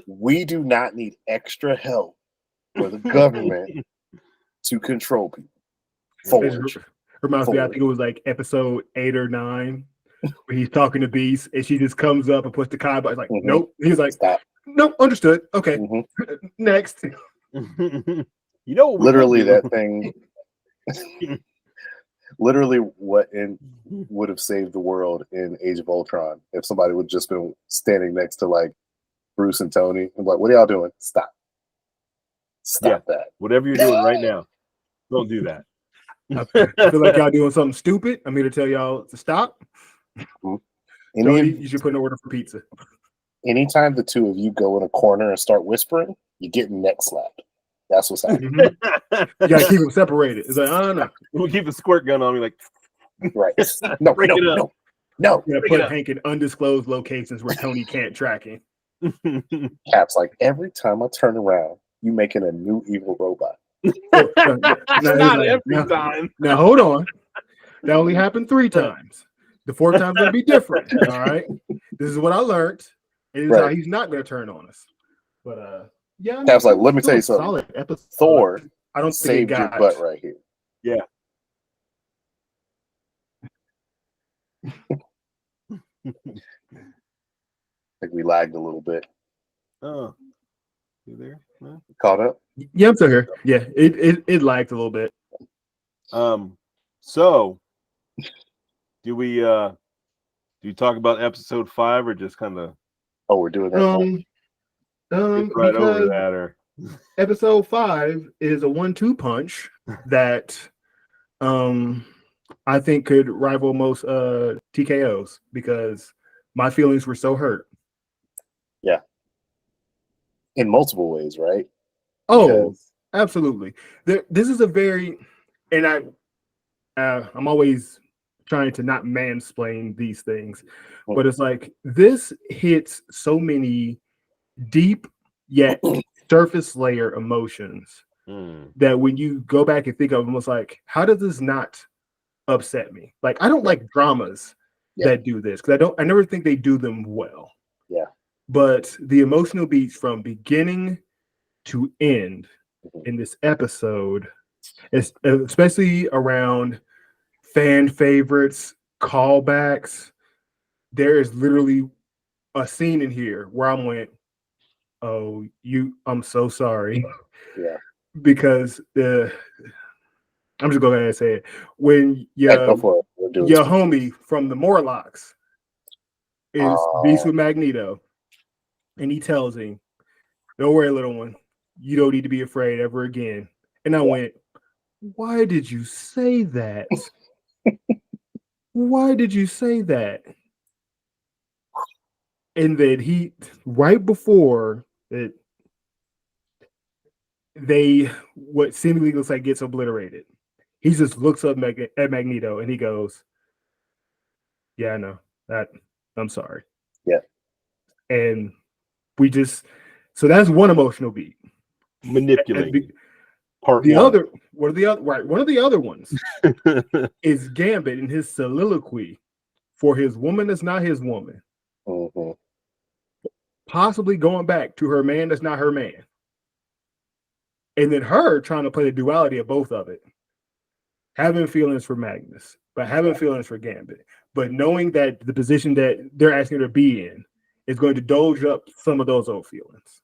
We do not need extra help for the government to control people. Forge. Reminds me, I think it was like episode 8 or 9 where he's talking to Beast and she just comes up and puts the kibosh like, nope. He's like, stop. Nope, understood. Okay. Next. Literally that thing. Literally what would have saved the world in Age of Ultron if somebody would just been standing next to like Bruce and Tony and like, what are y'all doing? Stop that. Whatever you're doing right now, don't do that. I feel like y'all doing something stupid. I'm here to tell y'all to stop. Tony, you should put an order for pizza. Anytime the two of you go in a corner and start whispering, you get neck slapped. That's what's happening. You gotta keep them separated. It's like, I don't know. We'll keep a squirt gun on me, like, right? No. Yeah, put Hank in undisclosed locations where Tony can't track him. Cap's like, every time I turn around, you making a new evil robot. Not every time. Now hold on. That only happened 3 times. The 4th time's gonna be different. All right. This is what I learned. And this is how he's not gonna turn on us. But yeah, Cap's like, let me tell you something. Solid episode. Thor, I don't saved think your butt right here. Yeah. I think we lagged a little bit. Oh, you there? No? Caught up? Yeah, I'm still here. Yeah, it lagged a little bit. So do we talk about episode 5 or just kind of? Oh, we're doing that. Right over that, or episode 5 is a 1-2 punch that I think could rival most TKOs because my feelings were so hurt. Yeah. In multiple ways, right? Oh, absolutely. This is a very, and I'm always trying to not mansplain these things, but it's like this hits so many deep yet surface layer emotions that when you go back and think of them, it's like, how does this not upset me? Like, I don't like dramas that do this because I never think they do them well. Yeah. But the emotional beats from beginning to end in this episode, especially around fan favorites, callbacks, there is literally a scene in here where I went, "Oh, I'm so sorry." Yeah. Because I'm just going to say it. When Go for it. We're doing your homie from the Morlocks is Beast with Magneto, and he tells him, "Don't worry, little one. You don't need to be afraid ever again." And I went, "Why did you say that? Why did you say that?" And then he, right before it, what seemingly looks like gets obliterated, he just looks up at Magneto and he goes, "Yeah, I know that. I'm sorry." Yeah. And so that's one emotional beat. Manipulating. Part the one. other, one of the other, right? One of the other ones is Gambit in his soliloquy for his woman that's not his woman, possibly going back to her man that's not her man, and then her trying to play the duality of both of it, having feelings for Magnus, but having feelings for Gambit, but knowing that the position that they're asking her to be in is going to doge up some of those old feelings.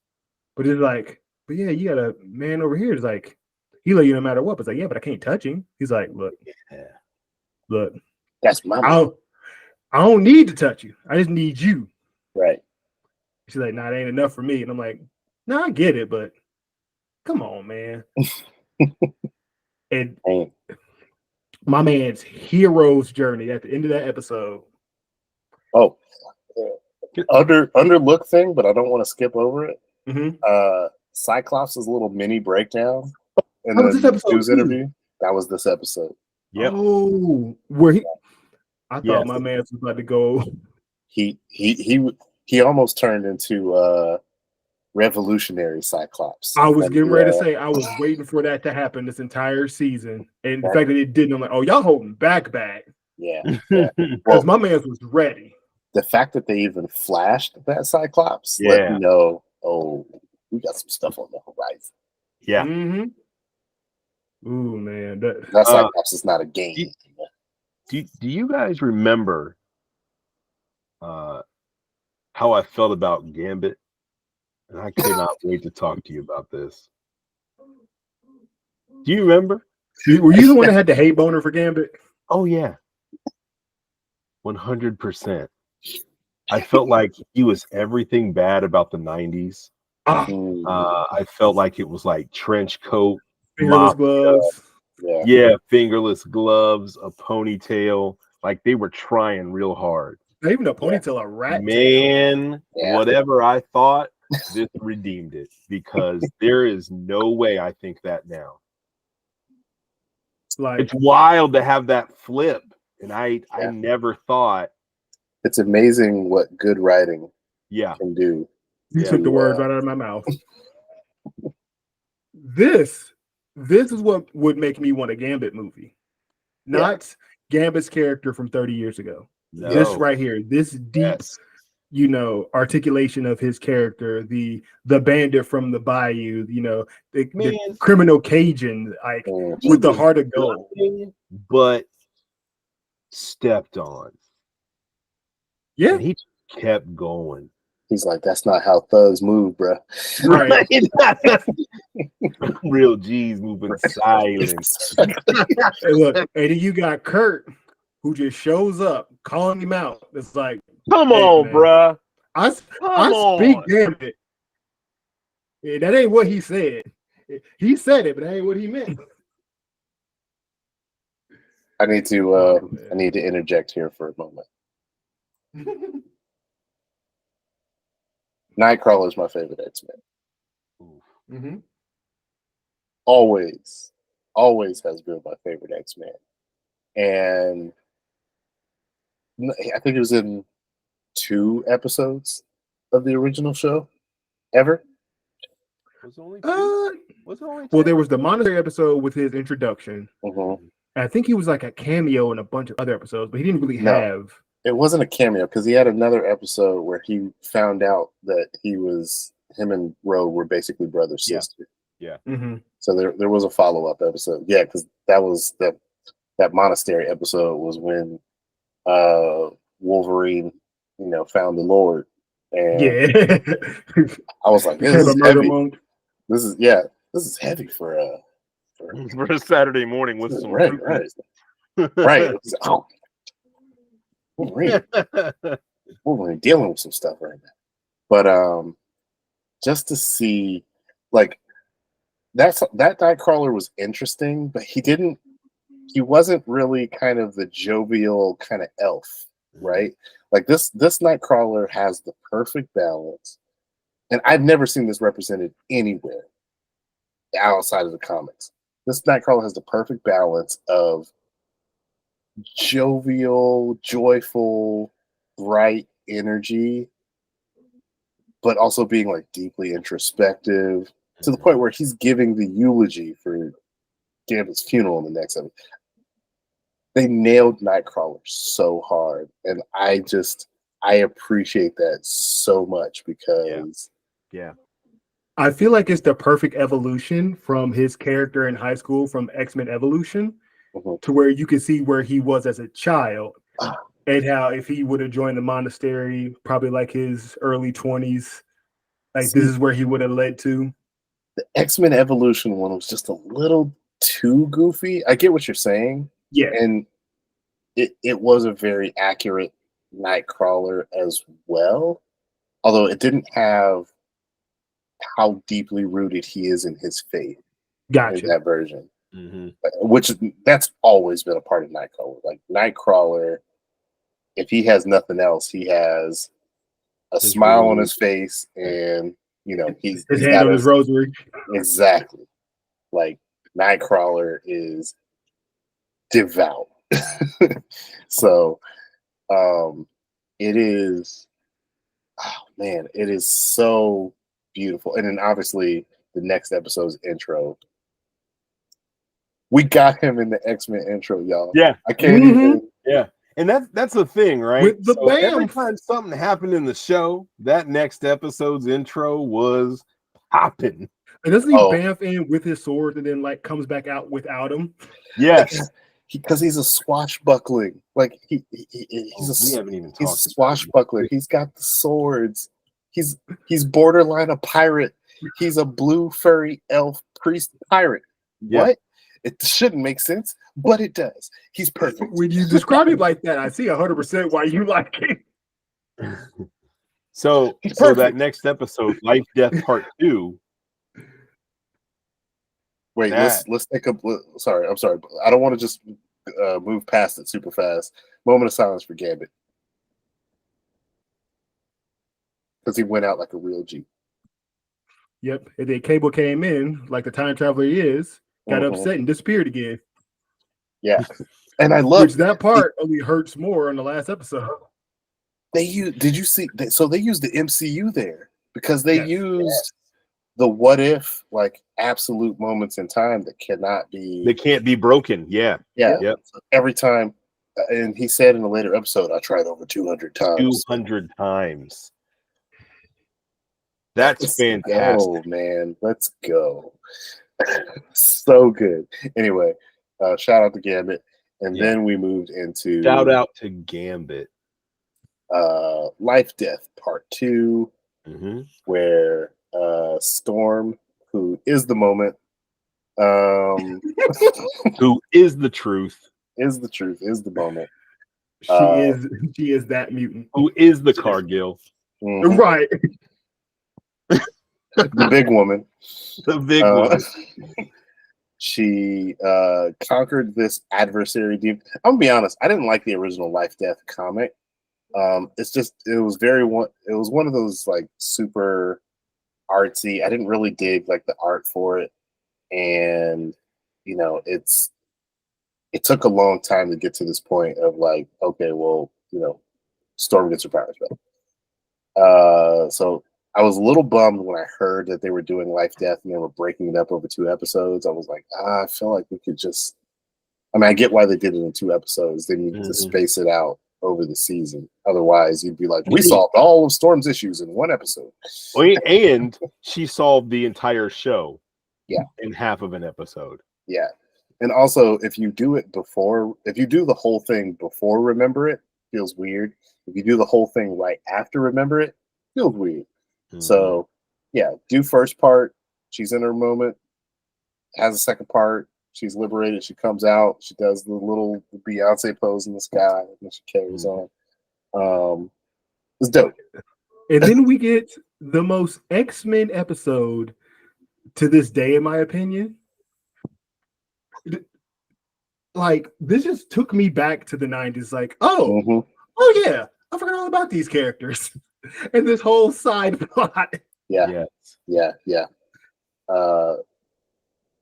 But it's like, but yeah, you got a man over here. It's like, he love you no matter what. But it's like, yeah, but I can't touch him. He's like, look, that's my man. I don't need to touch you. I just need you. Right. She's like, nah, that ain't enough for me. And I'm like, nah, I get it, but come on, man. And my man's hero's journey at the end of that episode. Oh, underlook thing, but I don't want to skip over it. Cyclops' little mini breakdown in the news interview. That was this episode. Yep. Oh, where I thought my man was about to go. He almost turned into revolutionary Cyclops. I was getting ready to say I was waiting for that to happen this entire season, and the fact that it didn't, I'm like, oh, y'all holding back. Yeah. Because my man was ready. The fact that they even flashed that Cyclops, let me know. Oh, we got some stuff on the horizon. Yeah. Ooh, man, that Cyclops is not a game. Do you guys remember how I felt about Gambit? And I cannot wait to talk to you about this. Do you remember? Were you the one that had the hate boner for Gambit? Oh yeah, 100%. I felt like he was everything bad about the 90s. I felt like it was like trench coat, fingerless gloves. Yeah, fingerless gloves, a ponytail. Like they were trying real hard. Not even a ponytail, a rat. Man, whatever I thought, this redeemed it because there is no way I think that now. Like, it's wild to have that flip, and I never thought. It's amazing what good writing can do. You took the words right out of my mouth. This is what would make me want a Gambit movie, not Gambit's character from 30 years ago. No. This right here, this deep, articulation of his character, the bandit from the bayou, the criminal Cajun, like with the heart of gold, but stepped on. Yeah, and he kept going. He's like, that's not how thugs move, bro. Right. Real G's moving silent. Hey, look, and then you got Kurt, who just shows up, calling him out. It's like, come on, bruh. I speak Gambit. Yeah, that ain't what he said. He said it, but that ain't what he meant. I need to interject here for a moment. Nightcrawler is my favorite X-Men. Always has been my favorite X-Men. and I think it was in 2 episodes of the original show ever. Was it only two? Was it only Well, two? there was the Monastery episode with his introduction. Mhm. And I think he was like a cameo in a bunch of other episodes, but he didn't really No. have. It wasn't a cameo because he had another episode where he found out that him and Ro were basically brother Yeah. sister. Mhm. So there was a follow-up episode. Yeah, because that was that monastery episode was when Wolverine, found the Lord. And Yeah. I was like, this Became a is murder heavy. monk. This is heavy for For a Saturday morning with some right. Right. It was, oh, Wolverine dealing with some stuff right now. But just to see, like, that Nightcrawler was interesting, but he wasn't really kind of the jovial kind of elf, right? Like this Nightcrawler has the perfect balance, and I've never seen this represented anywhere outside of the comics. This Nightcrawler has the perfect balance of jovial, joyful, bright energy, but also being like deeply introspective to the point where he's giving the eulogy for Gambit's funeral in the next episode. They nailed Nightcrawler so hard, and I appreciate that so much because Yeah. I feel like it's the perfect evolution from his character in high school from X-Men Evolution Mhm. to where you can see where he was as a child Ah. and how if he would have joined the monastery, probably like his early 20s, like this is where he would have led to. the X-Men Evolution one was just a little too goofy. I get what you're saying. Yeah. And it was a very accurate Nightcrawler as well. Although it didn't have how deeply rooted he is in his faith in Gotcha. that version. Mhm. Which that's always been a part of Nightcrawler. Like Nightcrawler, if he has nothing else, he has a His smile on robe. his face, and he's His got hand on his rosary. exactly. Like Nightcrawler is devout. So it is, oh man, it is so beautiful. And then obviously the next episode's intro. We got him in the X-Men intro, y'all. Yeah. I can't Mhm. even. Yeah. And that's the thing, right? With the Every BAMF. time something happened in the show, that next episode's intro was popping. And doesn't he Oh. bamf in with his sword and then like comes back out without him? Yes. Because he's a swashbuckling. Like he's We haven't even he's a talked. swashbuckler. He's got the swords. He's borderline a pirate. He's a blue furry elf priest pirate. Yeah. What? It shouldn't make sense, but it does. He's perfect. When you describe it like that, I see 100% why you like it. So He's that perfect. next episode, Life Death Part 2. Wait, let's take a. Sorry, I'm sorry. I don't want to just move past it super fast. Moment of silence for Gambit, because he went out like a real G. Yep. And then Cable came in, like the time traveler he is, got Mhm. upset and disappeared again. Yeah, and I love Which that part only hurts more on the last episode. they used. Did you see? So they used the MCU there because they Yes. used the what if like absolute moments in time that cannot be. They can't be broken. Yeah. Yeah. Yep. Every time, and he said in a later episode, "I tried over 200 times." 200 times. That's Let's fantastic. go, man. Let's go. So good. Anyway, shout out to Gambit. And Yeah. then we moved into Shout out to Gambit. Life Death Part 2, Mm-hmm. where Storm, who is the moment, Who is the truth? is the truth, is the moment. She is that mutant. Who is the Cargill? Mhm. Right. The big woman. The big one. She conquered this adversary deep. I'm gonna be honest, I didn't like the original Life Death comic. It was one of those like super artsy. I didn't really dig like the art for it, and it's it took a long time to get to this point of like, okay, well, Storm gets her powers back. So I was a little bummed when I heard that they were doing Life Death and they were breaking it up over 2 episodes. I was like, I feel like we could just. I mean, I get why they did it in 2 episodes. They needed to space it out over the season. Otherwise, you'd be like, we solved all of Storm's issues in 1 episode. And she solved the entire show. Yeah. In half of an episode. Yeah. And also, if you do the whole thing before Remember It, feels weird. If you do the whole thing right after Remember It, feels weird. Mm-hmm. So, yeah, do first part. She's in her moment. Has a second part. She's liberated. She comes out. She does the little Beyonce pose in the sky, and she carries on. It's dope. And then we get the most X-Men episode to this day, in my opinion. Like, this just took me back to the 90s. Like, oh yeah, I forgot all about these characters and this whole side plot. Yeah.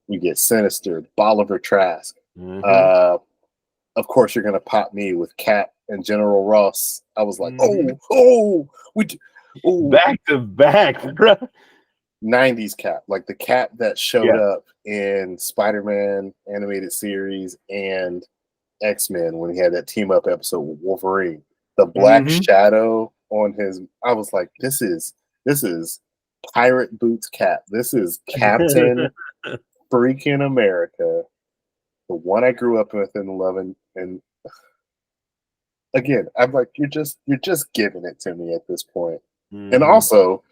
You get Sinister, Bolivar Trask. Of course, you're gonna pop me with Cat and General Ross. I was like, back to back, bro. 90s Cat, like the Cat that showed up in Spider-Man animated series and X-Men when he had that team up episode with Wolverine. The black shadow on his, I was like, this is Pirate Boots Cat. This is Captain freaking America, the one I grew up with and loving. And again, I'm like, you're just giving it to me at this point. And also,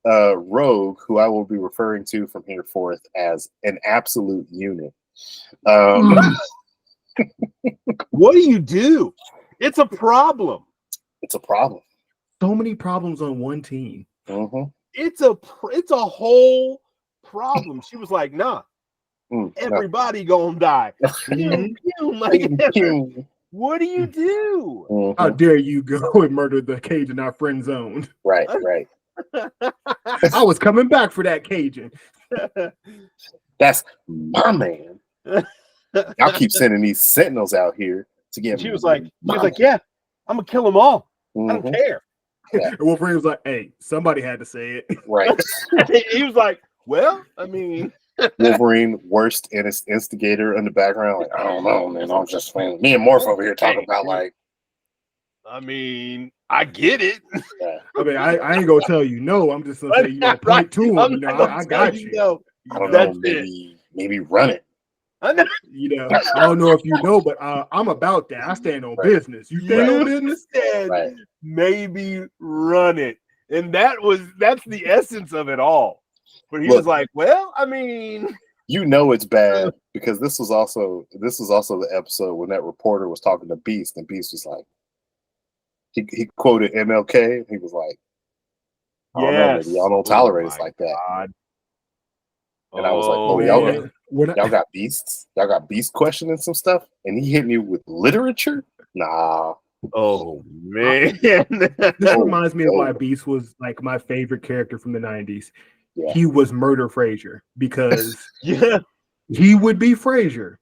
Rogue, who I will be referring to from here forth as an absolute unit. What do you do? It's a problem. It's a problem. So many problems on one team. It's a whole problem. She was like, nah. Everybody gonna die. Like, what do you do? How dare you go and murder the Cajun our friend zoned? Right. I was coming back for that Cajun. That's my man. Y'all keep sending these sentinels out here to get. She was like, yeah, I'm gonna kill them all. I don't care. Yeah. And Wolverine was like, hey, somebody had to say it. Right. He was like, well, I mean. Wolverine, worst instigator in the background. Like, I don't know, man. I'm just saying. Me and Morph over here talking about like. I mean, I get it. Yeah. I mean, I ain't gonna tell you no. I'm just gonna say, point to him. I got you. No. I don't know. Maybe run it. I don't know if you know, but I'm about that. I stand on business. You stand on business? Right. Maybe run it. And that's the essence of it all. But he was like, well, I mean, it's bad because this was also the episode when that reporter was talking to Beast, and Beast was like, he quoted MLK, and he was like, I don't know, maybe y'all don't tolerate us like that. God. And I was like, y'all got beasts? Y'all got Beast questioning some stuff? And he hit me with literature? Nah. Oh, man. This reminds me of why Beast was like my favorite character from the 90s. Yeah. He was Murder Frazier because he would be Frazier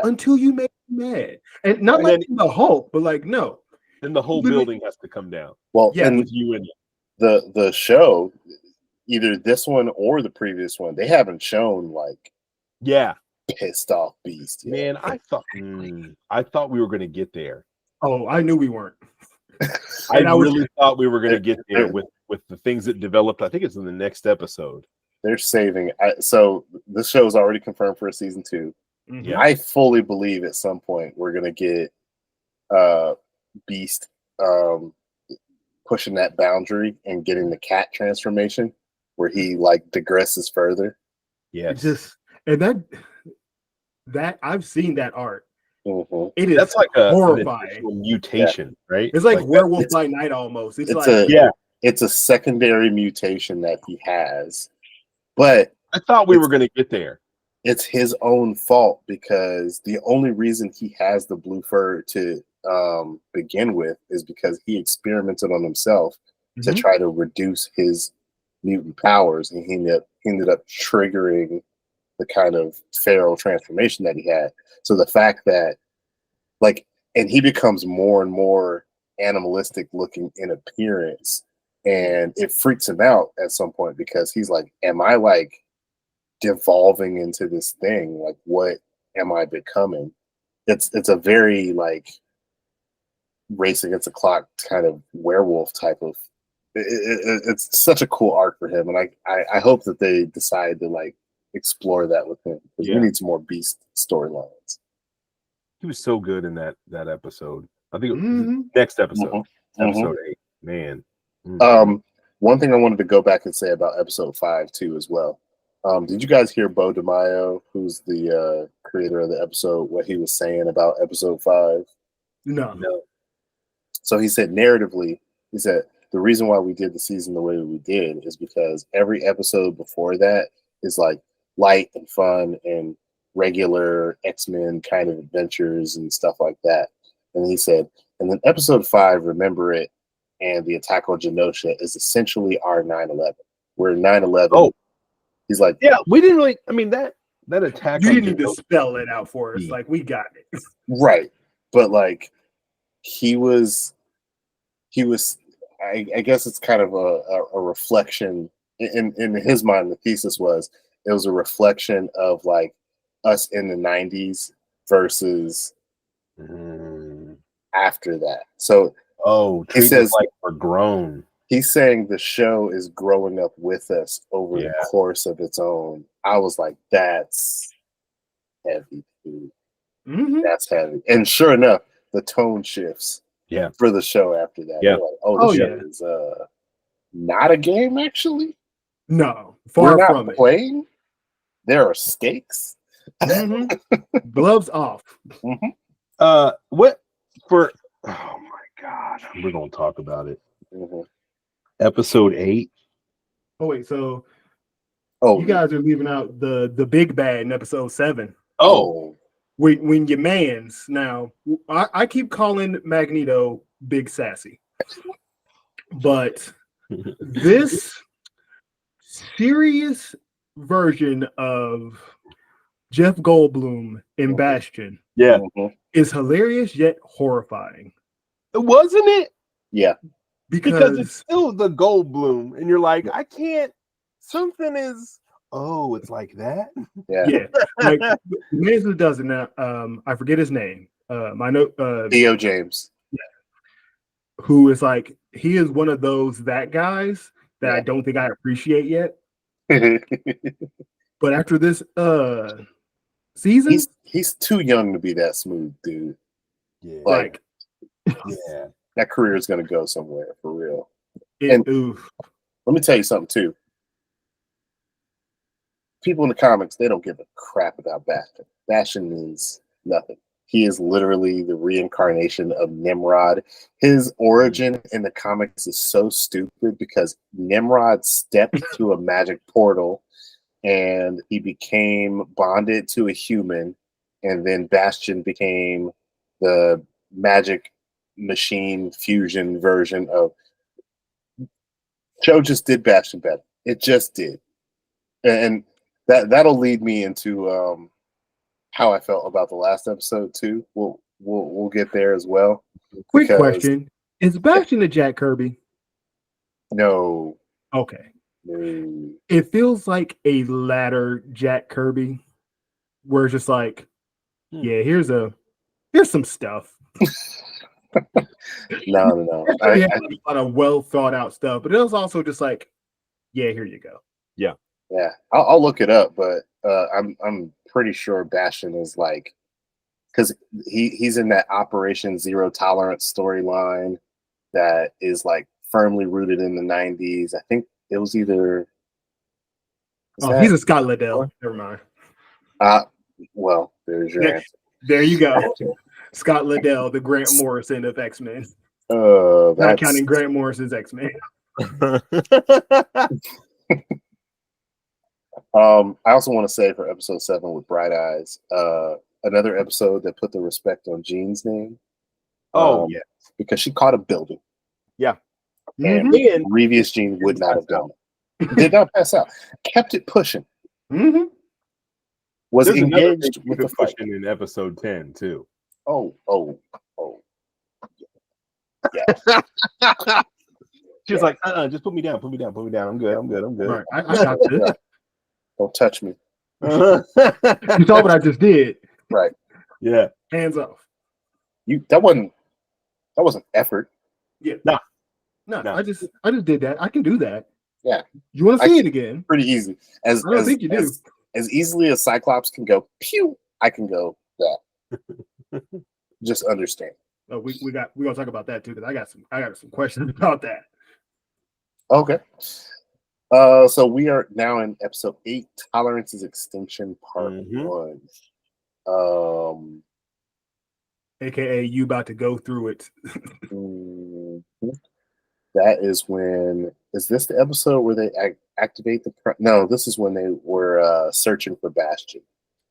until you make him mad. And not like the Hulk, but like, no. And the whole building has to come down. Well, and you and the show, either this one or the previous one, they haven't shown like pissed off Beast yet. Man, I thought we were going to get there. Oh, I knew we weren't. I really thought we were going to get there with the things that developed. I think it's in the next episode. They're saving. So this show is already confirmed for a season 2. Mm-hmm. I fully believe at some point we're going to get Beast pushing that boundary and getting the cat transformation where he like digresses further. Yes. And that I've seen that art. Mm-hmm. It is that's like horrifying a mutation, right? It's like Werewolf by Night almost. It's a secondary mutation that he has, but I thought we were going to get there. It's his own fault because the only reason he has the blue fur to begin with is because he experimented on himself to try to reduce his mutant powers, and he ended up triggering the kind of feral transformation that he had. So the fact that like, and he becomes more and more animalistic looking in appearance, and it freaks him out at some point because he's like, am I like devolving into this thing? Like, what am I becoming? It's a very like race against the clock kind of werewolf type of it's such a cool arc for him, and I hope that they decide to like explore that with him, because Yeah. we need some more Beast storylines. He was so good in that episode. I think it was Mhm. next episode, Mhm. episode 8. Man. Mm. One thing I wanted to go back and say about episode 5 too as well. Did you guys hear Bo DeMaio, who's the creator of the episode, what he was saying about episode 5? No. No. So he said, narratively, he said, the reason why we did the season the way we did is because every episode before that is like light and fun and regular X-Men kind of adventures and stuff like that. And he said, and then episode 5, Remember It, and the attack on Genosha is essentially our 9/11. We're 9/11. Oh. He's like, Yeah, we didn't really. I mean that attack. You on didn't need to Genosha- spell it out for us. Yeah. Like, we got it. right. But like, he was, I guess it's kind of a reflection in his mind. The thesis was, it was a reflection of like us in the 90s versus after that. So he says- says like we're grown. he's saying the show is growing up with us over the Yeah. course of its own. I was like, that's heavy, dude. Mhm. That's heavy. And sure enough, the tone shifts Yeah. for the show after that. Yeah. You're like, oh, Oh, this yeah. show is not a game, actually. No, We're far not from it. playing. There are stakes. Mhm. Gloves off. What for? Oh my God, we're gonna talk about it. Mhm. Episode 8. Oh wait, so Oh, you guys are leaving out the big bad in episode 7. oh, When your man's now, I keep calling Magneto Big Sassy, but this serious version of Jeff Goldblum in Bastion Yeah, mhm. is hilarious yet horrifying wasn't it? Yeah. Because it's still the Goldblum, and you're like, I can't. Something is. Oh, it's like that. Yeah. yeah, like the man who does it now, I forget his name. I know Theo James. who is like, he is one of those that guys that I Yeah. don't think I appreciate yet. But after this season, he's too young to be that smooth, dude. Yeah, Like, yeah. that career is going to go somewhere for real. it, and- oof. Let me tell you something too. People in the comics, they don't give a crap about Bastion. Bastion means nothing. He is literally the reincarnation of Nimrod. His origin in the comics is so stupid because Nimrod stepped through a magic portal and he became bonded to a human, and then Bastion became the magic machine fusion version of. Show just did Bastion better. It just did, and that'll lead me into how I felt about the last episode too. We'll get there as well. Quick because- question: is Bastion a Jack Kirby? No, Okay, no. it feels like a latter Jack Kirby, where it's just like, yeah, here's some stuff. No. He had a lot of well thought out stuff, but it was also just like, yeah, here you go. Yeah, I'll look it up, but I'm pretty sure Bastion is like, because he's in that Operation Zero Tolerance storyline that is like firmly rooted in the 90s. I think it was either. He's a Scott Liddell. Never mind. Well, there's your Yeah. answer. There you go. Scott Liddell, the Grant Morrison of X-Men. That's, Not counting Grant Morrison's X-Men. I also want to say for episode 7 with Bright Eyes, another episode that put the respect on Jean's name. Yeah. Because she caught a building. Yeah. And Mhm. previous Jean would not have done it. Did not pass out. Kept it pushing. Mhm. Was There's another engaged thing with with the fight. in episode 10 too. Oh. She was like, just put me down. I'm good. Right. I got this. Yeah. Don't touch me. You saw what I just did. Right. Yeah. Hands off. That wasn't effort. Yeah. No. I just did that. I can do that. Yeah. You want to see it again? Pretty easy. I don't think you do. As easily as Cyclops can go pew, I can go that. Just understand. Oh, we're gonna talk about that too, because I got some questions about that. Okay. So we are now in episode 8, Tolerance's Extinction, part 1. AKA you about to go through it. That is when. Is this the episode where they activate the? No, this is when they were searching for Bastion.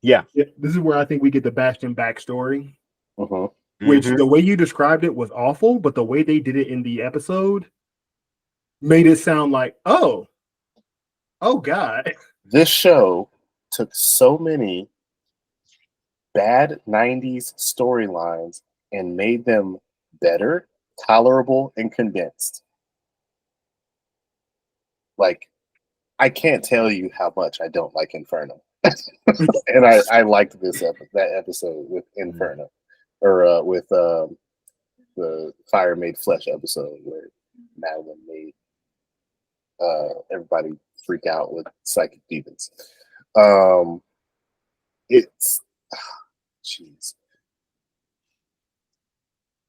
Yeah. This is where I think we get the Bastion backstory. Mm-hmm. Which the way you described it was awful, but the way they did it in the episode made it sound like, oh God. This show took so many bad 90s storylines and made them better, tolerable, and condensed. Like, I can't tell you how much I don't like Inferno. And I liked that episode with Inferno. Or with the Fire Made Flesh episode where Madeline made everybody freak out with psychic demons. It's jeez,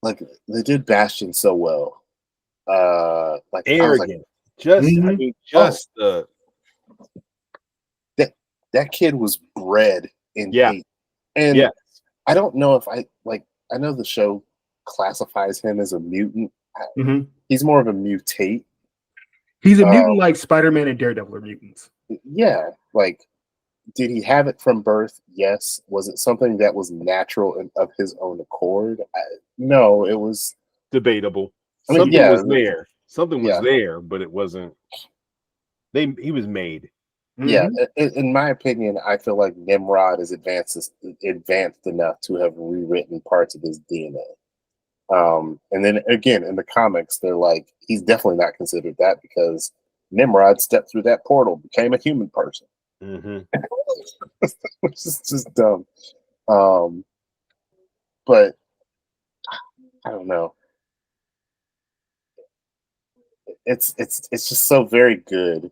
like they did Bastion so well. Like arrogant, that kid was bred in hate, and I don't know if I know the show classifies him as a mutant. He's more of a mutate. He's a mutant like Spider-Man and Daredevil are mutants. Yeah, like, did he have it from birth? Yes. Was it something that was natural and of his own accord? No, it was debatable. I mean, Something was there. Something was there, but it wasn't. He was made. Yeah, in my opinion, I feel like Nimrod is advanced enough to have rewritten parts of his DNA. And then again, in the comics, they're like, he's definitely not considered that because Nimrod stepped through that portal, became a human person. Which is just dumb. But I don't know. It's just so very good.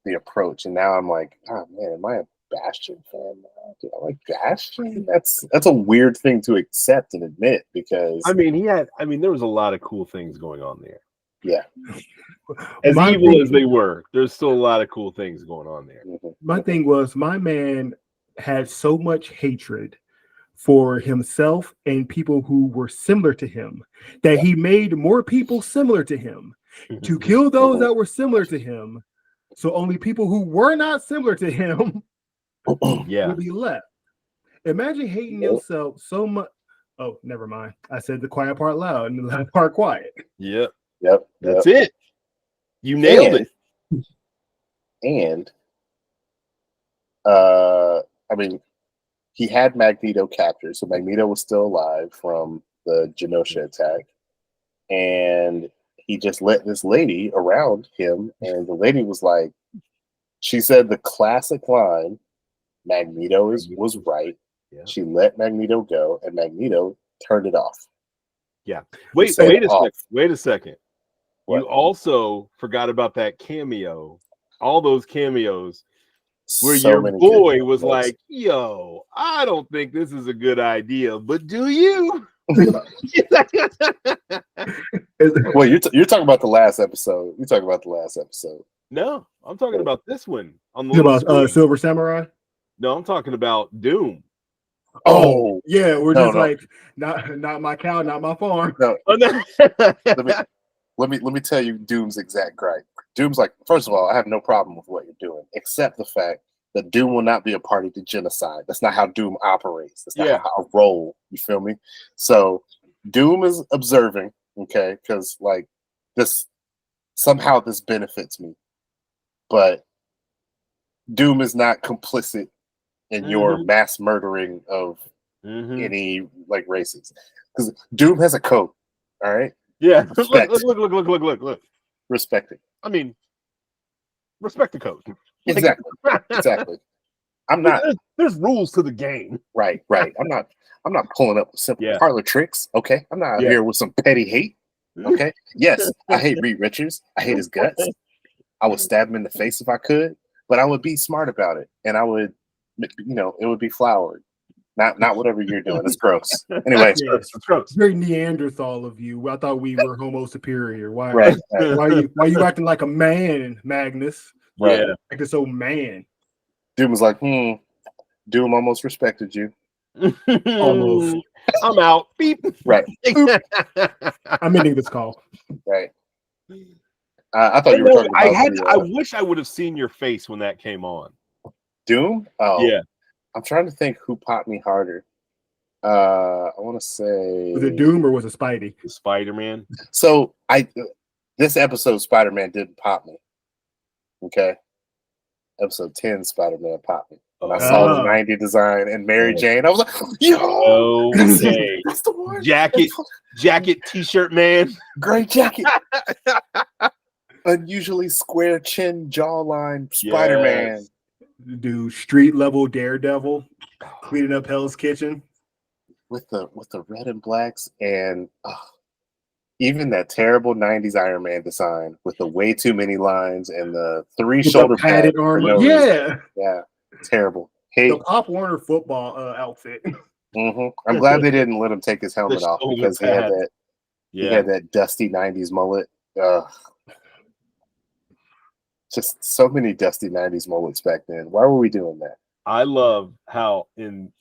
The approach, and now I'm like, oh man, am I a Bastion fan now? Do I like Bastion? That's a weird thing to accept and admit because there was a lot of cool things going on there. Yeah. As evil as they were, there's still a lot of cool things going on there. My thing was, my man had so much hatred for himself and people who were similar to him that he made more people similar to him to kill those that were similar to him. So only people who were not similar to him will be left. Imagine hating yourself so much. Oh, never mind. I said the quiet part loud and the loud part quiet. Yep. That's it. You nailed it. And he had Magneto captured, so Magneto was still alive from the Genosha attack, and he just let this lady around him, and the lady was like, she said the classic line, Magneto was right. Yeah. She let Magneto go, and Magneto turned it off. Yeah. Wait a second. What? You also forgot about that cameo, all those cameos where your boy was like, yo, I don't think this is a good idea, but do you? Well, you're talking about the last episode. You're talking about the last episode. No, I'm talking about this one. On the about Silver Samurai? No, I'm talking about Doom. Oh yeah, we're just like not my cow, not my farm. No. Let me tell you Doom's exact gripe. Doom's like, first of all, I have no problem with what you're doing, except the fact that Doom will not be a party to genocide. That's not how Doom operates. That's not how I roll. You feel me? So Doom is observing, okay, because like this benefits me, but Doom is not complicit in your mass murdering of Mhm. any like races. Because Doom has a coat. All right, Yeah. Look, Respect. look. respect it. I mean, respect the code. Exactly, exactly. I'm not There's rules to the game. right. I'm not pulling up simple Yeah. parlor tricks. Okay, I'm not out Yeah. here with some petty hate. Okay, yes, I hate Reed Richards. I hate his guts. I would stab him in the face if I could, but I would be smart about it, and I would, it would be flowered, not whatever you're doing. It's gross. Anyway, Yeah. It's gross. Very Neanderthal of you. I thought we were Homo superior. Why? right, Why you acting like a man, Magnus? right. Yeah. Acting so man. Doom was like, Doom almost respected you. Almost. I'm out. Beep. Right, I'm ending this call. right. I thought you were talking about I wish I would have seen your face when that came on. Doom. Oh, Yeah. I'm trying to think who popped me harder. I want to say Was it Doom or was it Spidey? The Spider-Man. So this episode Spider-Man didn't pop me. Okay. Episode 10 Spider-Man popped me. When I saw the 90 design and Mary Jane, I was like, yo, Okay. that's the one. Jacket, t-shirt man. Great jacket. Unusually square chin, jawline, Spider-Man. Yes. Dude, street level Daredevil, cleaning up Hell's Kitchen. With the red and blacks and even that terrible 90s Iron Man design with the way too many lines and the three With shoulder the padded pads for armor. no reason. Yeah. Yeah, terrible. Hey, The Pop Warner football outfit. I'm glad they didn't let him take his helmet off shoulder because he had pads. that he Yeah. had that dusty 90s mullet. Just so many dusty 90s mullets back then. Why were we doing that? I love how in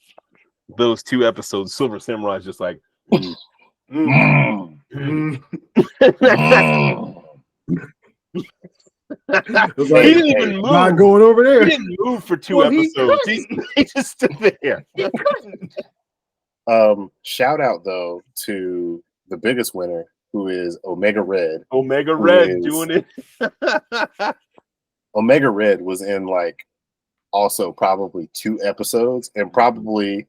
those two episodes, Silver Samurai's just like, Mm. Mm. Mm. It was he like, didn't even move. not going over He there. didn't move for two Well, he episodes. couldn't. He just stood there. Shout out though to the biggest winner, who is Omega Red. Omega Red is- doing it. Omega Red was in like also probably 2 episodes and probably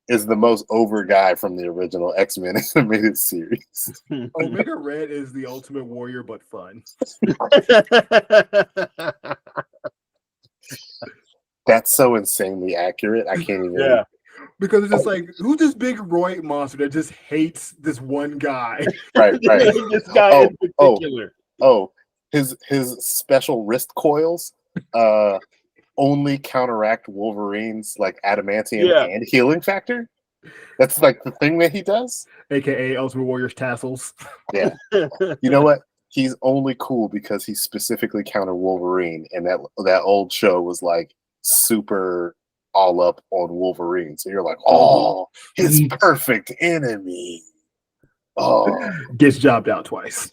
is the most over guy from the original X-Men animated series. Omega Red is the ultimate warrior, but fun. That's so insanely accurate. I can't even. Yeah. Because it's just like, who's this big Roy monster that just hates this one guy? Right. This guy Oh, in particular. Oh, his special wrist coils only counteract Wolverine's like adamantium Yeah. and healing factor. That's like the thing that he does. AKA Ultimate Warrior's tassels. Yeah. You know what? He's only cool because he specifically countered Wolverine, and that old show was like super all up on Wolverine. So you're like, oh, his perfect enemy. Oh, Gets jobbed out twice.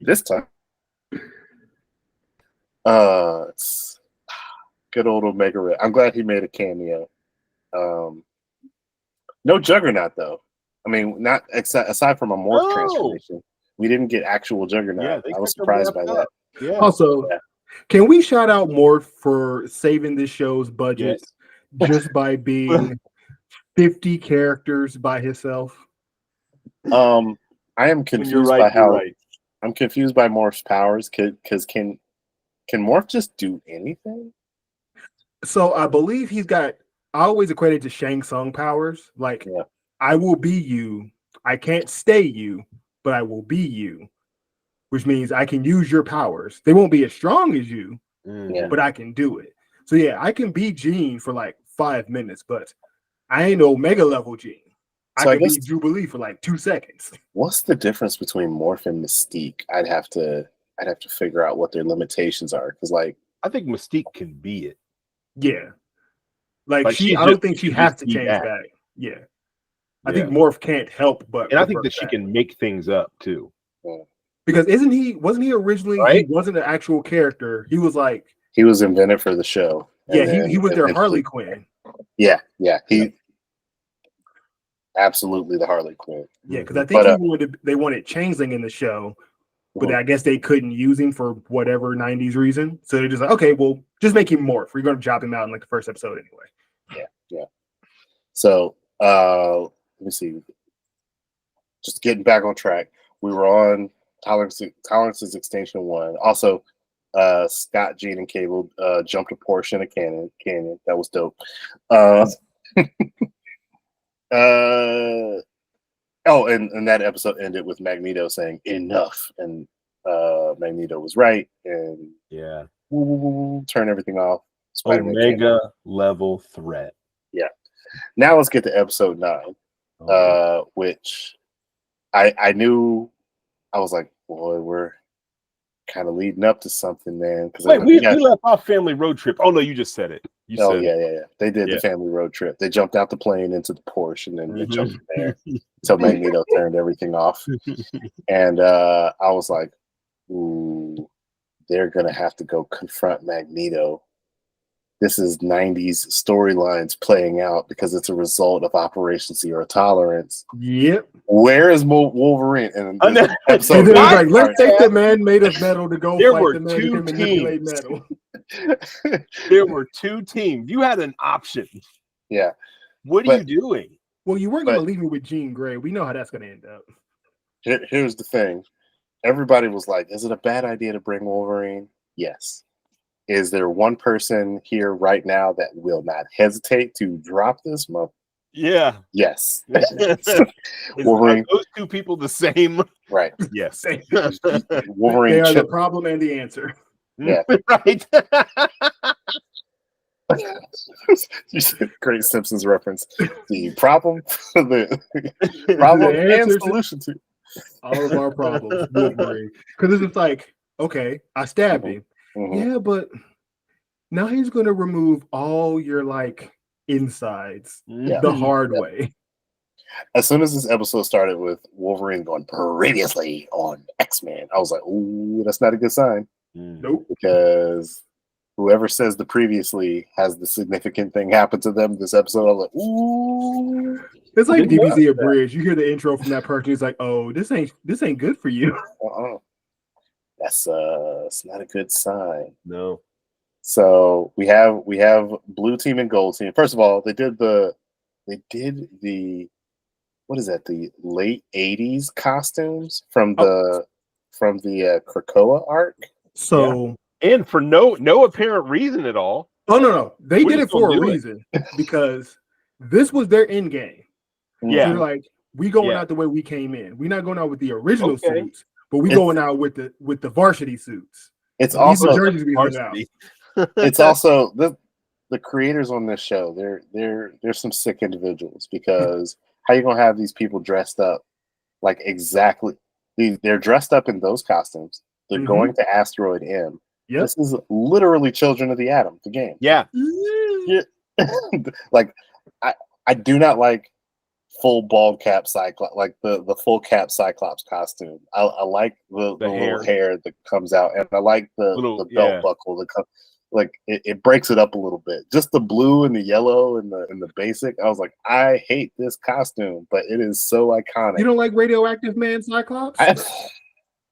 this time. It's good old Omega Red. I'm glad he made a cameo. No Juggernaut though. I mean, not aside from a morph No. transformation, we didn't get actual Juggernaut. Yeah, they I was kept him surprised by wrapped that. up. Yeah. Also, Yeah. can we shout out Morph for saving this show's budget Yes. just by being 50 characters by himself? I am When you're confused right, by you're how right. I'm confused by Morph's powers. Because can Morph just do anything? So I believe he's got, I always equated to Shang Tsung powers. Like, Yeah. I will be you. I can't stay you, but I will be you. Which means I can use your powers. They won't be as strong as you, Yeah. but I can do it. So yeah, I can be Gene for like 5 minutes, but I ain't Omega level Gene. So I I can guess- be Jubilee for like 2 seconds. What's the difference between Morph and Mystique? I'd have to figure out what their limitations are. Because like, I think Mystique can be it. Yeah. Like Like, she she's I don't just- think she she's has just to be change that. back. Yeah. I Yeah. think Morph can't help but And I think revert that she back. can make things up too. Because wasn't he originally Right? he wasn't an actual character. He was like, he was invented for the show. yeah, and then he was their eventually- Harley Quinn. Yeah. He absolutely the Harley Quinn. Yeah, because I think But, they wanted Changeling in the show, but Mhm. I guess they couldn't use him for whatever 90s reason. So they're just like, okay, well, just make him morph. We're gonna drop him out in like the first episode anyway. So let me see. Just getting back on track. We were on Tolerance's Extinction 1. Also, Scott, Gene, and Cable jumped a portion of Canyon. That was dope. And that episode ended with Magneto saying enough, and Magneto was right, and Yeah. turn everything off. Spider-Man Omega level threat. Yeah. Now let's get to episode 9, which I knew. I was like, boy, we're kind of leading up to something, man. Because Wait, we left off Family Road Trip. Oh no, you just said it. You said yeah. They did the family road trip. They jumped out the plane into the Porsche and then they jumped in there. So Magneto turned everything off. And I was like, ooh, they're gonna have to go confront Magneto. This is 90s storylines playing out because it's a result of Operation Zero Tolerance. Yep. Where is Wolverine? And And then it's like, let's take the man made of metal to go fight the man who can manipulate metal. There were 2 teams. You had an option. Yeah. What are you doing? Well, you weren't going to leave me with Jean Grey. We know how that's going to end up. Here's the thing. Everybody was like, is it a bad idea to bring Wolverine? Yes. Is there one person here right now that will not hesitate to drop this month? Yeah. Yes. Wolverine. Are those 2 people the same? Right. Yes. Wolverine. They are the problem and the answer. Yeah. Right. Great Simpsons reference. The problem, the problem and solution to all of our problems. Wolverine. Because it's just like, okay, I stabbed him. Yeah, but now he's going to remove all your like insides the hard way. As soon as this episode started with Wolverine going previously on X-Men, I was like, ooh, that's not a good sign. Nope. Because whoever says the previously has the significant thing happen to them this episode, I was like, ooh. It's like DBZ Abridged. You hear the intro from that person, he's like, oh, this ain't good for you. That's it's not a good sign. No. So we have blue team and gold team. First of all, they did the what is that? The late 80s costumes from the Krakoa arc. So and for no apparent reason at all. Oh no. They did it for a reason because this was their end game. Yeah. They're like, we going out the way we came in. We're not going out with the original suits. But we going out with the varsity suits. It's also it's also the creators on this show. They're some sick individuals because how you gonna have these people dressed up like exactly? They're dressed up in those costumes. They're going to Asteroid M. Yep. This is literally Children of the Atom, the game. Yeah. Like I do not like full bald cap Cyclops, like the full cap Cyclops costume. I like the little hair that comes out, and I like the belt buckle that comes. Like it breaks it up a little bit. Just the blue and the yellow and the basic. I was like, I hate this costume, but it is so iconic. You don't like Radioactive Man Cyclops?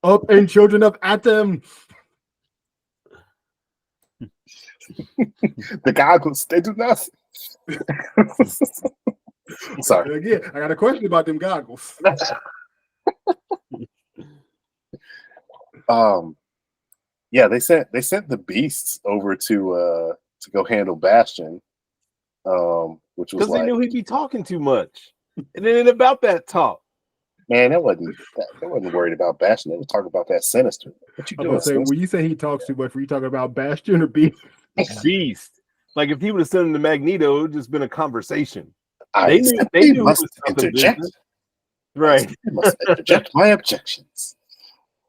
Up and Children of Atom. The goggles, they do nothing. Sorry. Again, I got a question about them goggles. Yeah, they sent the Beasts over to go handle Bastion, which was because they knew he'd be talking too much, and then about that talk. Man, they wasn't worried about Bastion. They were talking about that Sinister. What you doing? When you say he talks too much, were you talking about Bastion or Beast? Beast. Like if he would have sent him to Magneto, it would have just been a conversation. They knew must interject. Right. They must interject my objections.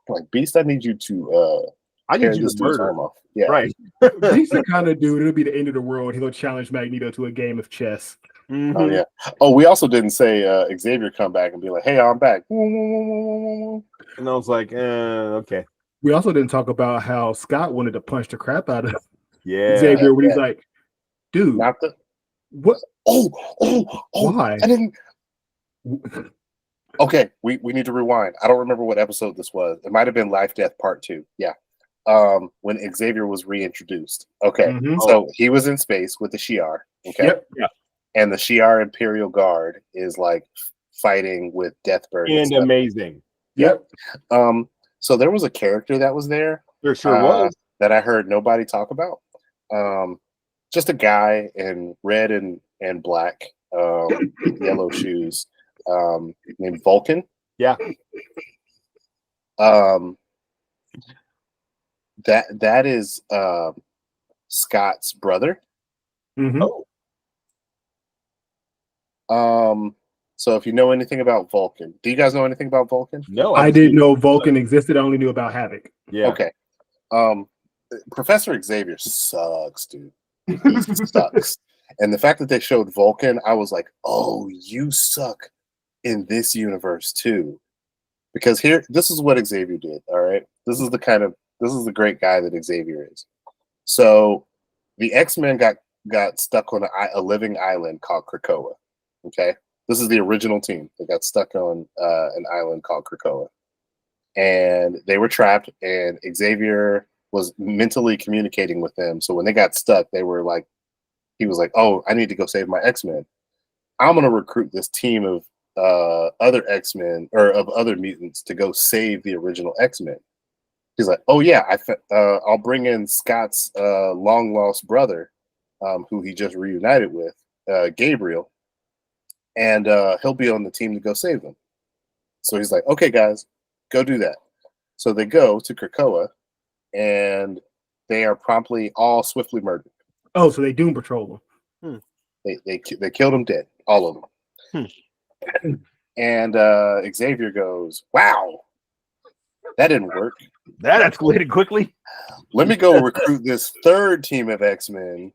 Like Beast, I need you to I need you to murder him off. Yeah. Right. He's the kind of dude, it'll be the end of the world. He'll challenge Magneto to a game of chess. Mm-hmm. Oh yeah. Oh, we also didn't say Xavier come back and be like, "Hey, I'm back." And I was like, okay. We also didn't talk about how Scott wanted to punch the crap out of Xavier when he's like, "Dude, not the what? Oh, why? I didn't." Okay, we need to rewind. I don't remember what episode this was. It might have been Life Death Part 2. Yeah. When Xavier was reintroduced. Okay. So he was in space with the Shi'ar. Okay. Yep. Yeah. and the Shi'ar Imperial Guard is like fighting with Deathbird And stuff. amazing. Yep. So there was a character that was there There sure was. that I heard nobody talk about. Just a guy in red and black, yellow shoes, named Vulcan. Yeah. That is Scott's brother. Mhm. So if you know anything about Vulcan, do you guys know anything about Vulcan? No, I didn't know Vulcan existed. I only knew about Havoc. Yeah. Okay. Professor Xavier sucks, dude. He sucks. And the fact that they showed Vulcan, I was like, oh, you suck in this universe too. Because here, this is what Xavier did. All right. This is the great guy that Xavier is. So the X-Men got stuck on a living island called Krakoa. Okay. This is the original team. They got stuck on an island called Krakoa. And they were trapped, and Xavier was mentally communicating with them. So when they got stuck, he was like, oh, I need to go save my X-Men. I'm going to recruit this team of other X-Men or of other mutants to go save the original X-Men. He's like, oh yeah, I'll bring in Scott's long lost brother, who he just reunited with, Gabriel, and he'll be on the team to go save them. So he's like, okay, guys, go do that. So they go to Krakoa, and they are promptly all swiftly murdered. Oh, so they Doom Patrol them. They killed them dead, all of them. And Xavier goes, wow, that didn't work. That escalated quickly. Let me go recruit this third team of X-Men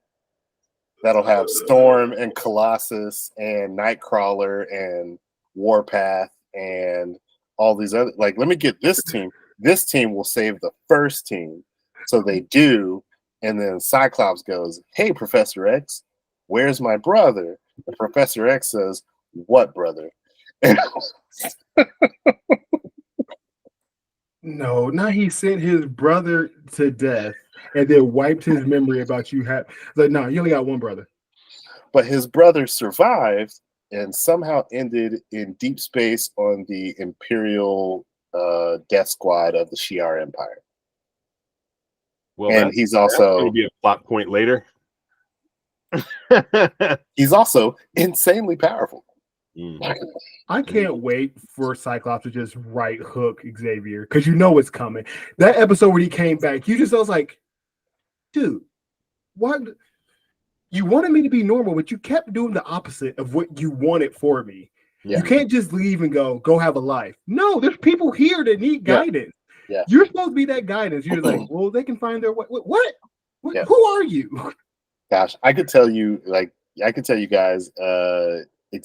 that'll have Storm and Colossus and Nightcrawler and Warpath and all these other, like, let me get this team. This team will save the first team. So they do. And then Cyclops goes, hey, Professor X, where's my brother? And Professor X says, what brother? No, now he sent his brother to death and then wiped his memory about you. Like, no, you only got one brother. But his brother survived and somehow ended in deep space on the Imperial death squad of the Shi'ar Empire. Well, and he's that's also going to be a plot point later. he's also insanely powerful. I can't wait for Cyclops to just right hook Xavier because you know it's coming. That episode where he came back, I was like, dude, what? You wanted me to be normal, but you kept doing the opposite of what you wanted for me. Yeah. You can't just leave and go have a life. No, there's people here that need guidance. Yeah. You're supposed to be that guidance. You're like, well, they can find their way. What? Yeah. Who are you? Gosh, I could tell you guys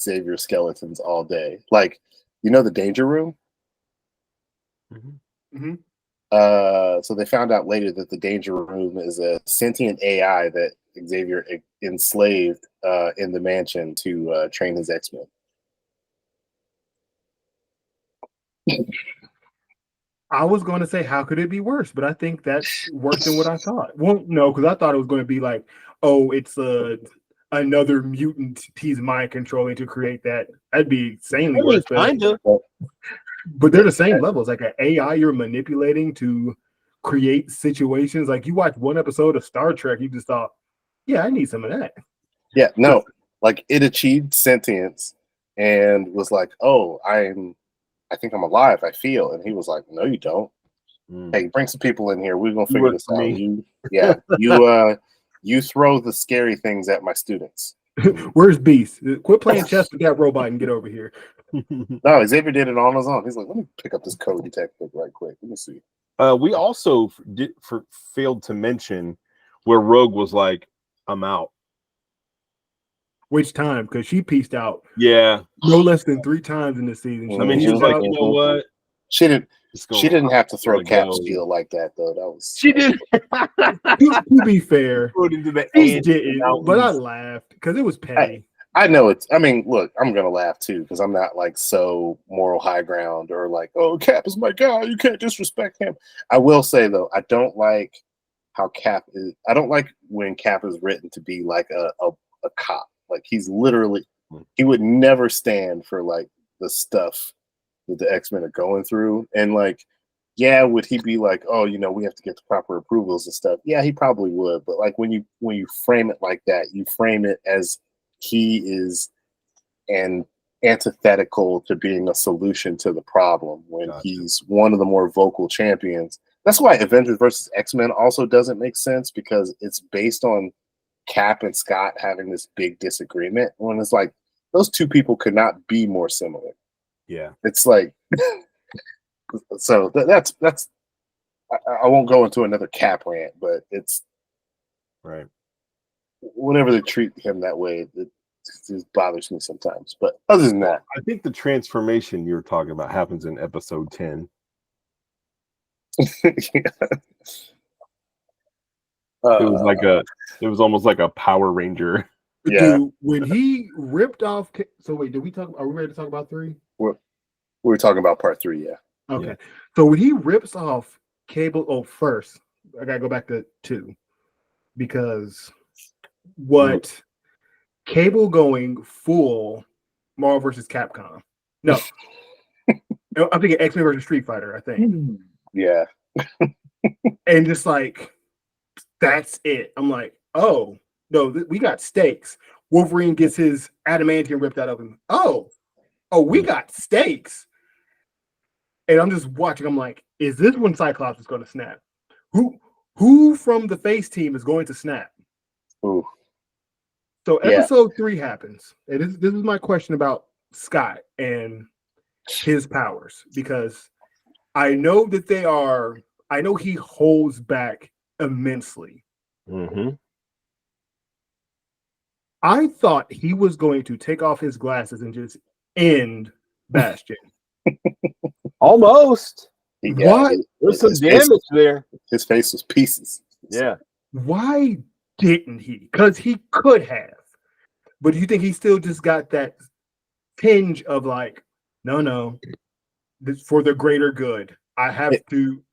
Xavier skeletons all day. Like, you know, the Danger Room? Mm-hmm. So they found out later that the Danger Room is a sentient AI that Xavier enslaved in the mansion to train his X-Men. I was going to say, how could it be worse? But I think that's worse than what I thought. Well, no, because I thought it was going to be like, oh, it's another mutant he's mind controlling to create that. That'd be insanely worse. Kind of. But they're the same levels. Like an AI you're manipulating to create situations. Like you watch one episode of Star Trek, you just thought, yeah, I need some of that. Yeah, no. Like it achieved sentience and was like, oh, I think I'm alive. I feel. And he was like, no, you don't. Hey, bring some people in here. We're going to figure this out. You throw the scary things at my students. Where's Beast? Quit playing chess with that robot and get over here. No, Xavier did it on his own. He's like, let me pick up this code detective right quick. Let me see. We also failed to mention where Rogue was like, I'm out. Which time? Because she pieced out. Yeah. No less than 3 times in the season. I mean, she was like, you know what? She didn't have to throw Cap's deal like that, though. That was she did. To be fair, she didn't, but I laughed because it was petty. I know it's. I mean, look, I'm gonna laugh too because I'm not like so moral high ground or like, oh, Cap is my guy. You can't disrespect him. I will say though, I don't like how Cap is. I don't like when Cap is written to be like a cop. Like he's literally, he would never stand for like the stuff that the X-Men are going through. And like, yeah, would he be like, oh, you know, we have to get the proper approvals and stuff? Yeah, he probably would. But like when you frame it like that, you frame it as he is an antithetical to being a solution to the problem when he's one of the more vocal champions. That's why Avengers versus X-Men also doesn't make sense, because it's based on Cap and Scott having this big disagreement when it's like those two people could not be more similar. Yeah. It's like so that's I won't go into another Cap rant, but it's right. Whenever they treat him that way, it just bothers me sometimes. But other than that, I think the transformation you're talking about happens in episode 10. It was almost like a Power Ranger. Yeah. Dude, when he ripped off. So wait, did we talk? Are we ready to talk about 3? We're talking about part 3. Yeah. Okay. Yeah. So when he rips off Cable, first I gotta go back to 2, because what Cable going full Marvel versus Capcom? No, I'm thinking X-Men versus Street Fighter. I think. Yeah. And just like that's it. I'm like, oh no, we got stakes. Wolverine gets his adamantium ripped out of him. Oh, we got stakes. And I'm just watching. I'm like, is this when Cyclops is going to snap? Who from the face team is going to snap? Ooh. So episode 3 happens. And this is my question about Scott and his powers, because I know that I know he holds back immensely. Mm-hmm. I thought he was going to take off his glasses and just end Bastion. Almost. What? There's some damage there. His face was pieces. Yeah. Why didn't he? Because he could have. But do you think he still just got that tinge of like, no, this for the greater good? I have to.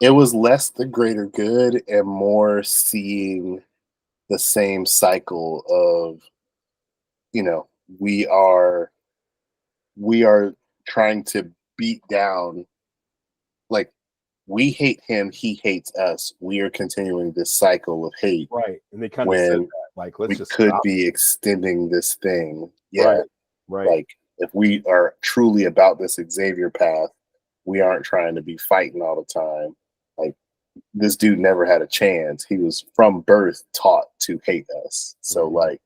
It was less the greater good and more seeing the same cycle of, you know, we are trying to beat down, like, we hate him, he hates us. We are continuing this cycle of hate. Right. And they kind of said that, like, let's just could stop. be extending this thing. Yeah. Right. Like, if we are truly about this Xavier path, we aren't trying to be fighting all the time. Like, this dude never had a chance. He was from birth taught to hate us. So like,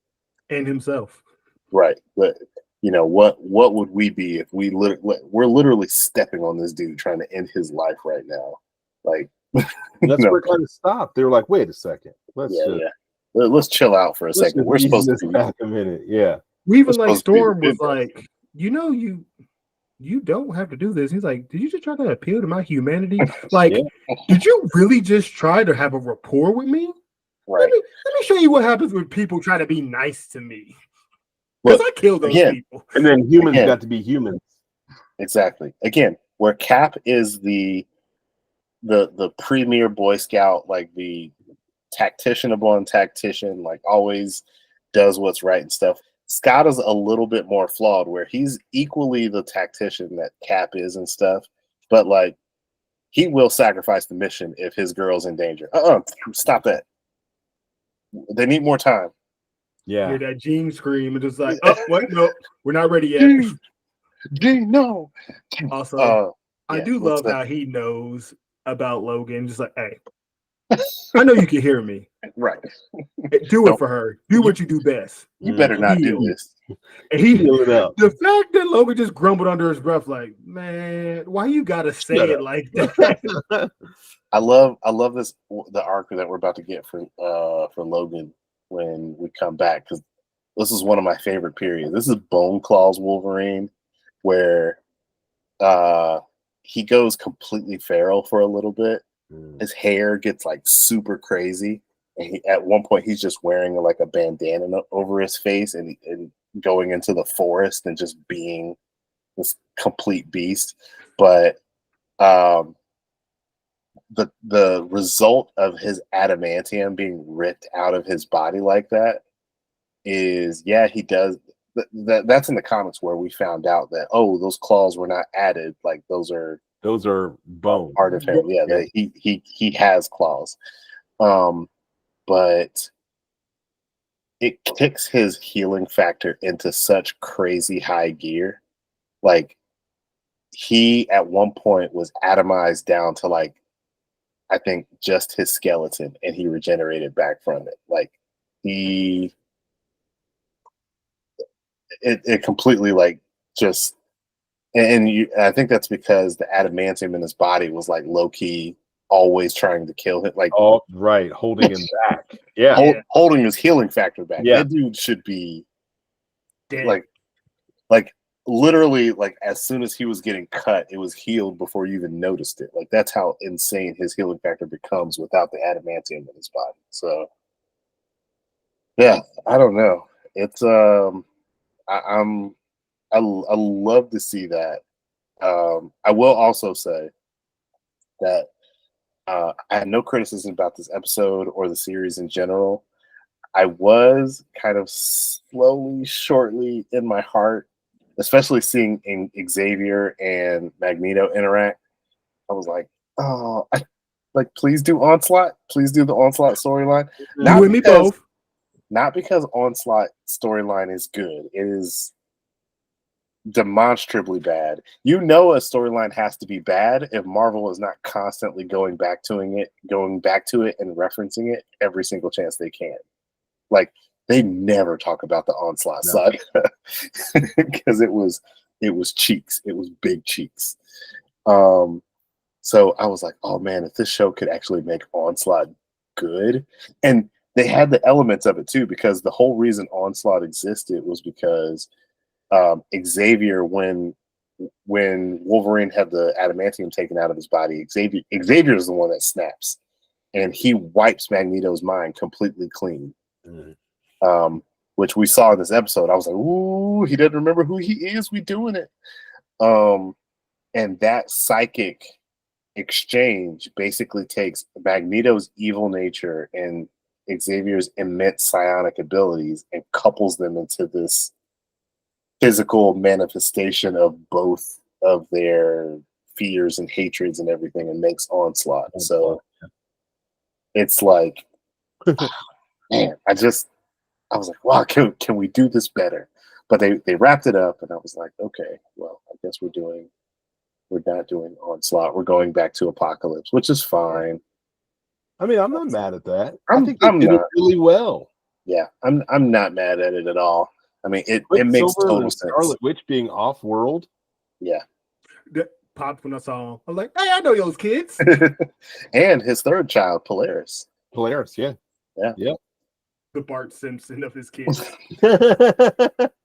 and himself. Right. But you know, what would we be if we're literally stepping on this dude trying to end his life right now? Like, that's where it kind of stopped. They were like, wait a second. Let's chill out for a second. We're supposed to back a minute. Yeah. We even like Storm was like, you don't have to do this. He's like, did you just try to appeal to my humanity? Like, did you really just try to have a rapport with me? Right. Let me show you what happens when people try to be nice to me. Because I killed those people. And then humans got to be humans. Exactly. Again, where Cap is the premier Boy Scout, like the tacticianable and tactician, like always does what's right and stuff. Scott is a little bit more flawed, where he's equally the tactician that Cap is and stuff, but like he will sacrifice the mission if his girl's in danger. Stop that. They need more time. Yeah. Hear that Jean scream and just like, oh wait, no, we're not ready yet. Jean, no. Also, I do love how he knows about Logan. Just like, hey, I know you can hear me. Right. Do it for her. Do what you do best. You better not do this. And he heal it up. The fact that Logan just grumbled under his breath, like, man, why you gotta say it like that? I love this, the arc that we're about to get for Logan when we come back, because this is one of my favorite periods. This is Bone Claws Wolverine, where he goes completely feral for a little bit. His hair gets like super crazy, and at one point he's just wearing like a bandana over his face and going into the forest and just being this complete beast. But the result of his adamantium being ripped out of his body like that is, yeah, he does. That's in the comics where we found out that, oh, those claws were not added. Like those are bone. part of him. Yeah, that he has claws. But it kicks his healing factor into such crazy high gear. Like he at one point was atomized down to like, I think just his skeleton, and he regenerated back from it. Like it completely like just, and I think that's because the adamantium in his body was like low key always trying to kill him. Like, oh, right, holding him back. Yeah, holding his healing factor back. Yeah. That dude should be Dead. like literally, like as soon as he was getting cut, it was healed before you even noticed it. Like that's how insane his healing factor becomes without the adamantium in his body. So yeah, I don't know. It's I love to see that. I will also say that I had no criticism about this episode or the series in general. I was kind of slowly, shortly in my heart, especially seeing Xavier and Magneto interact. I was like, oh, please do Onslaught. Please do the Onslaught storyline. You and me both. Not because Onslaught storyline is good. It is demonstrably bad. You know a storyline has to be bad if Marvel is not constantly going back to it and referencing it every single chance they can. Like they never talk about the Onslaught saga because it was cheeks. It was big cheeks. So I was like, oh man, if this show could actually make Onslaught good. And they had the elements of it too, because the whole reason Onslaught existed was because Xavier, when Wolverine had the adamantium taken out of his body, Xavier is the one that snaps, and he wipes Magneto's mind completely clean. Mm-hmm. Which we saw in this episode. I was like, ooh, he doesn't remember who he is. We doing it. And that psychic exchange basically takes Magneto's evil nature and Xavier's immense psionic abilities and couples them into this physical manifestation of both of their fears and hatreds and everything, and makes Onslaught. So it's like, man, I was like, wow, can we do this better? But they wrapped it up, and I was like, okay, well, I guess we're not doing Onslaught. We're going back to Apocalypse, which is fine. I mean, I'm not mad at that. I think they did it really well. Yeah, I'm not mad at it at all. I mean, it makes total sense. Scarlet Witch being off-world. Yeah. That popped when I saw him. I was like, hey, I know those kids. And his third child, Polaris. Yeah. The Bart Simpson of his kids.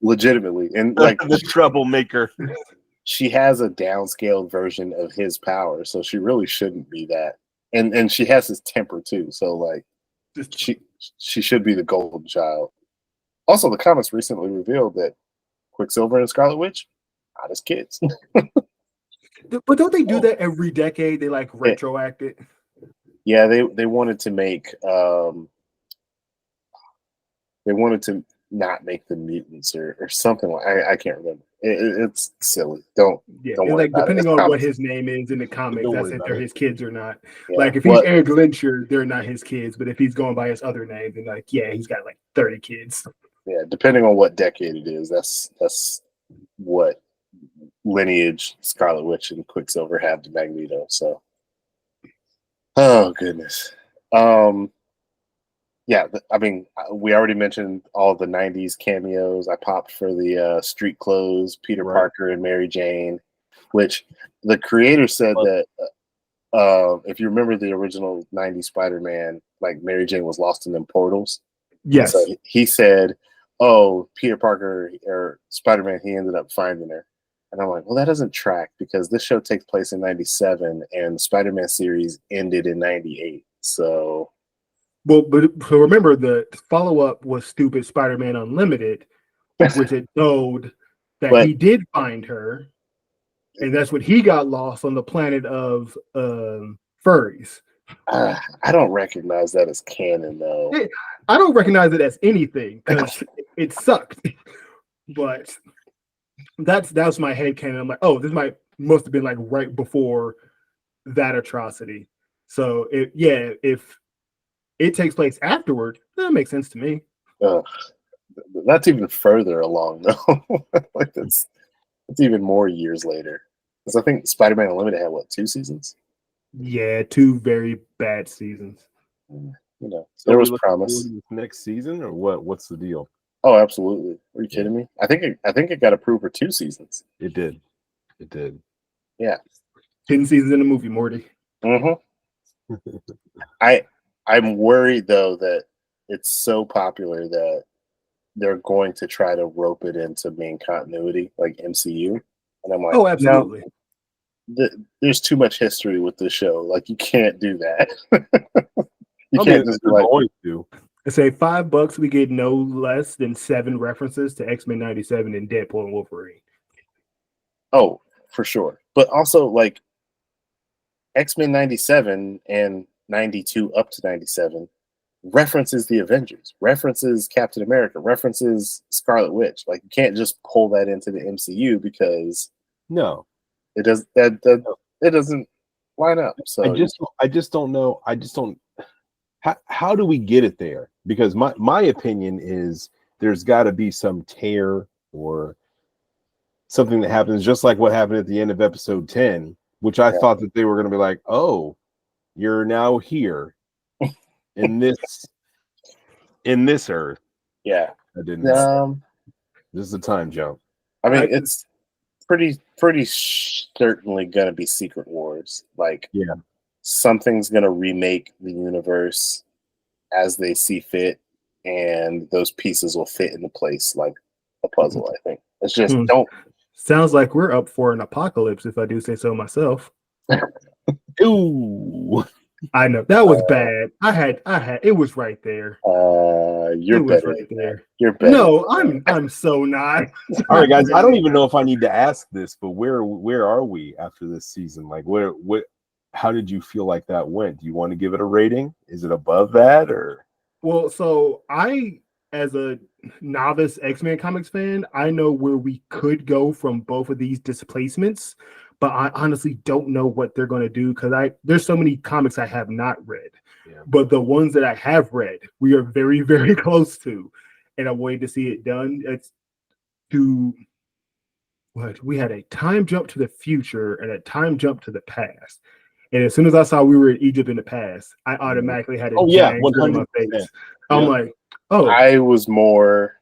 Legitimately. And like the troublemaker. She has a downscaled version of his power, so she really shouldn't be that. And she has his temper too, so like she should be the golden child. Also, the comics recently revealed that Quicksilver and Scarlet Witch not as kids. But don't they do that every decade? They like retroact it. Yeah, they wanted to make they wanted to not make them mutants or something like I can't remember. It's silly. Don't worry like about depending it. on what his name is in the comics, that's if they're his kids or not. Yeah. Like if he's Eric Lyncher, they're not his kids. But if he's going by his other name, then like he's got like 30 kids. Yeah, depending on what decade it is, that's what lineage Scarlet Witch and Quicksilver have to Magneto. So, oh goodness. Yeah, I mean, we already mentioned all the 90s cameos. I popped for the street clothes, Peter Parker and Mary Jane, which the creator said that if you remember the original 90s Spider-Man, like Mary Jane was lost in them portals. Yes. So he said, oh, Peter Parker or Spider-Man, he ended up finding her. And I'm like, well, that doesn't track because this show takes place in 97 and the Spider-Man series ended in 98. So... Well, but remember the follow-up was Stupid Spider-Man Unlimited, which it showed that he did find her, and that's when he got lost on the planet of furries. I don't recognize that as canon, though. I don't recognize it as anything because it sucked. But that's my headcanon. I'm like, oh, this must have been like right before that atrocity. So if it takes place afterward, that makes sense to me. That's even further along though. Like that's even more years later. Because I think Spider-Man Unlimited had 2 seasons? Yeah, 2 very bad seasons. You know, So there we was looking forward promise. to this next season, or what? What's the deal? Oh, absolutely. Are you kidding me? I think it got approved for 2 seasons. It did. It did. Yeah. 10 seasons in a movie, Morty. Mm-hmm. I'm worried though that it's so popular that they're going to try to rope it into main continuity, like MCU. And I'm like, Oh, absolutely. No, there's too much history with this show. Like, you can't do that. You I can't mean, just be like, always do. I say $5, we get no less than 7 references to X-Men 97 and Deadpool and Wolverine. oh, for sure. But also, like, X-Men 97 and 92 up to 97 references the Avengers, references Captain America, references Scarlet Witch. Like, you can't just pull that into the MCU because No, it does it doesn't line up. So I just don't know. I just don't. How do we get it there? Because my opinion is there's got to be some tear or something that happens, just like what happened at the end of episode 10, which I thought that they were going to be like, oh, you're now here in this earth. yeah. I didn't. This is a time jump. I mean, it's pretty certainly gonna be Secret Wars. Like, Yeah. something's gonna remake the universe as they see fit, and those pieces will fit into place like a puzzle. I think it's just don't. Sounds like we're up for an apocalypse, if I do say so myself. Ooh. I know that was bad. I had it was right there. You're It was better. right there. You're better. No, I'm so not. All right, guys. I don't even know if I need to ask this, but where are we after this season? Like, how did you feel like that went? Do you want to give it a rating? Is it above that or? Well, so I, as a novice X-Men comics fan, I know where we could go from both of these displacements, but I honestly don't know what they're going to do because there's so many comics I have not read. Yeah. But the ones that I have read, we are very, very close to, and I'm waiting to see it done. It's to what we had a time jump to the future and a time jump to the past. And as soon as I saw we were in Egypt in the past, I automatically had a giant grin on my face. I'm like, oh. I was more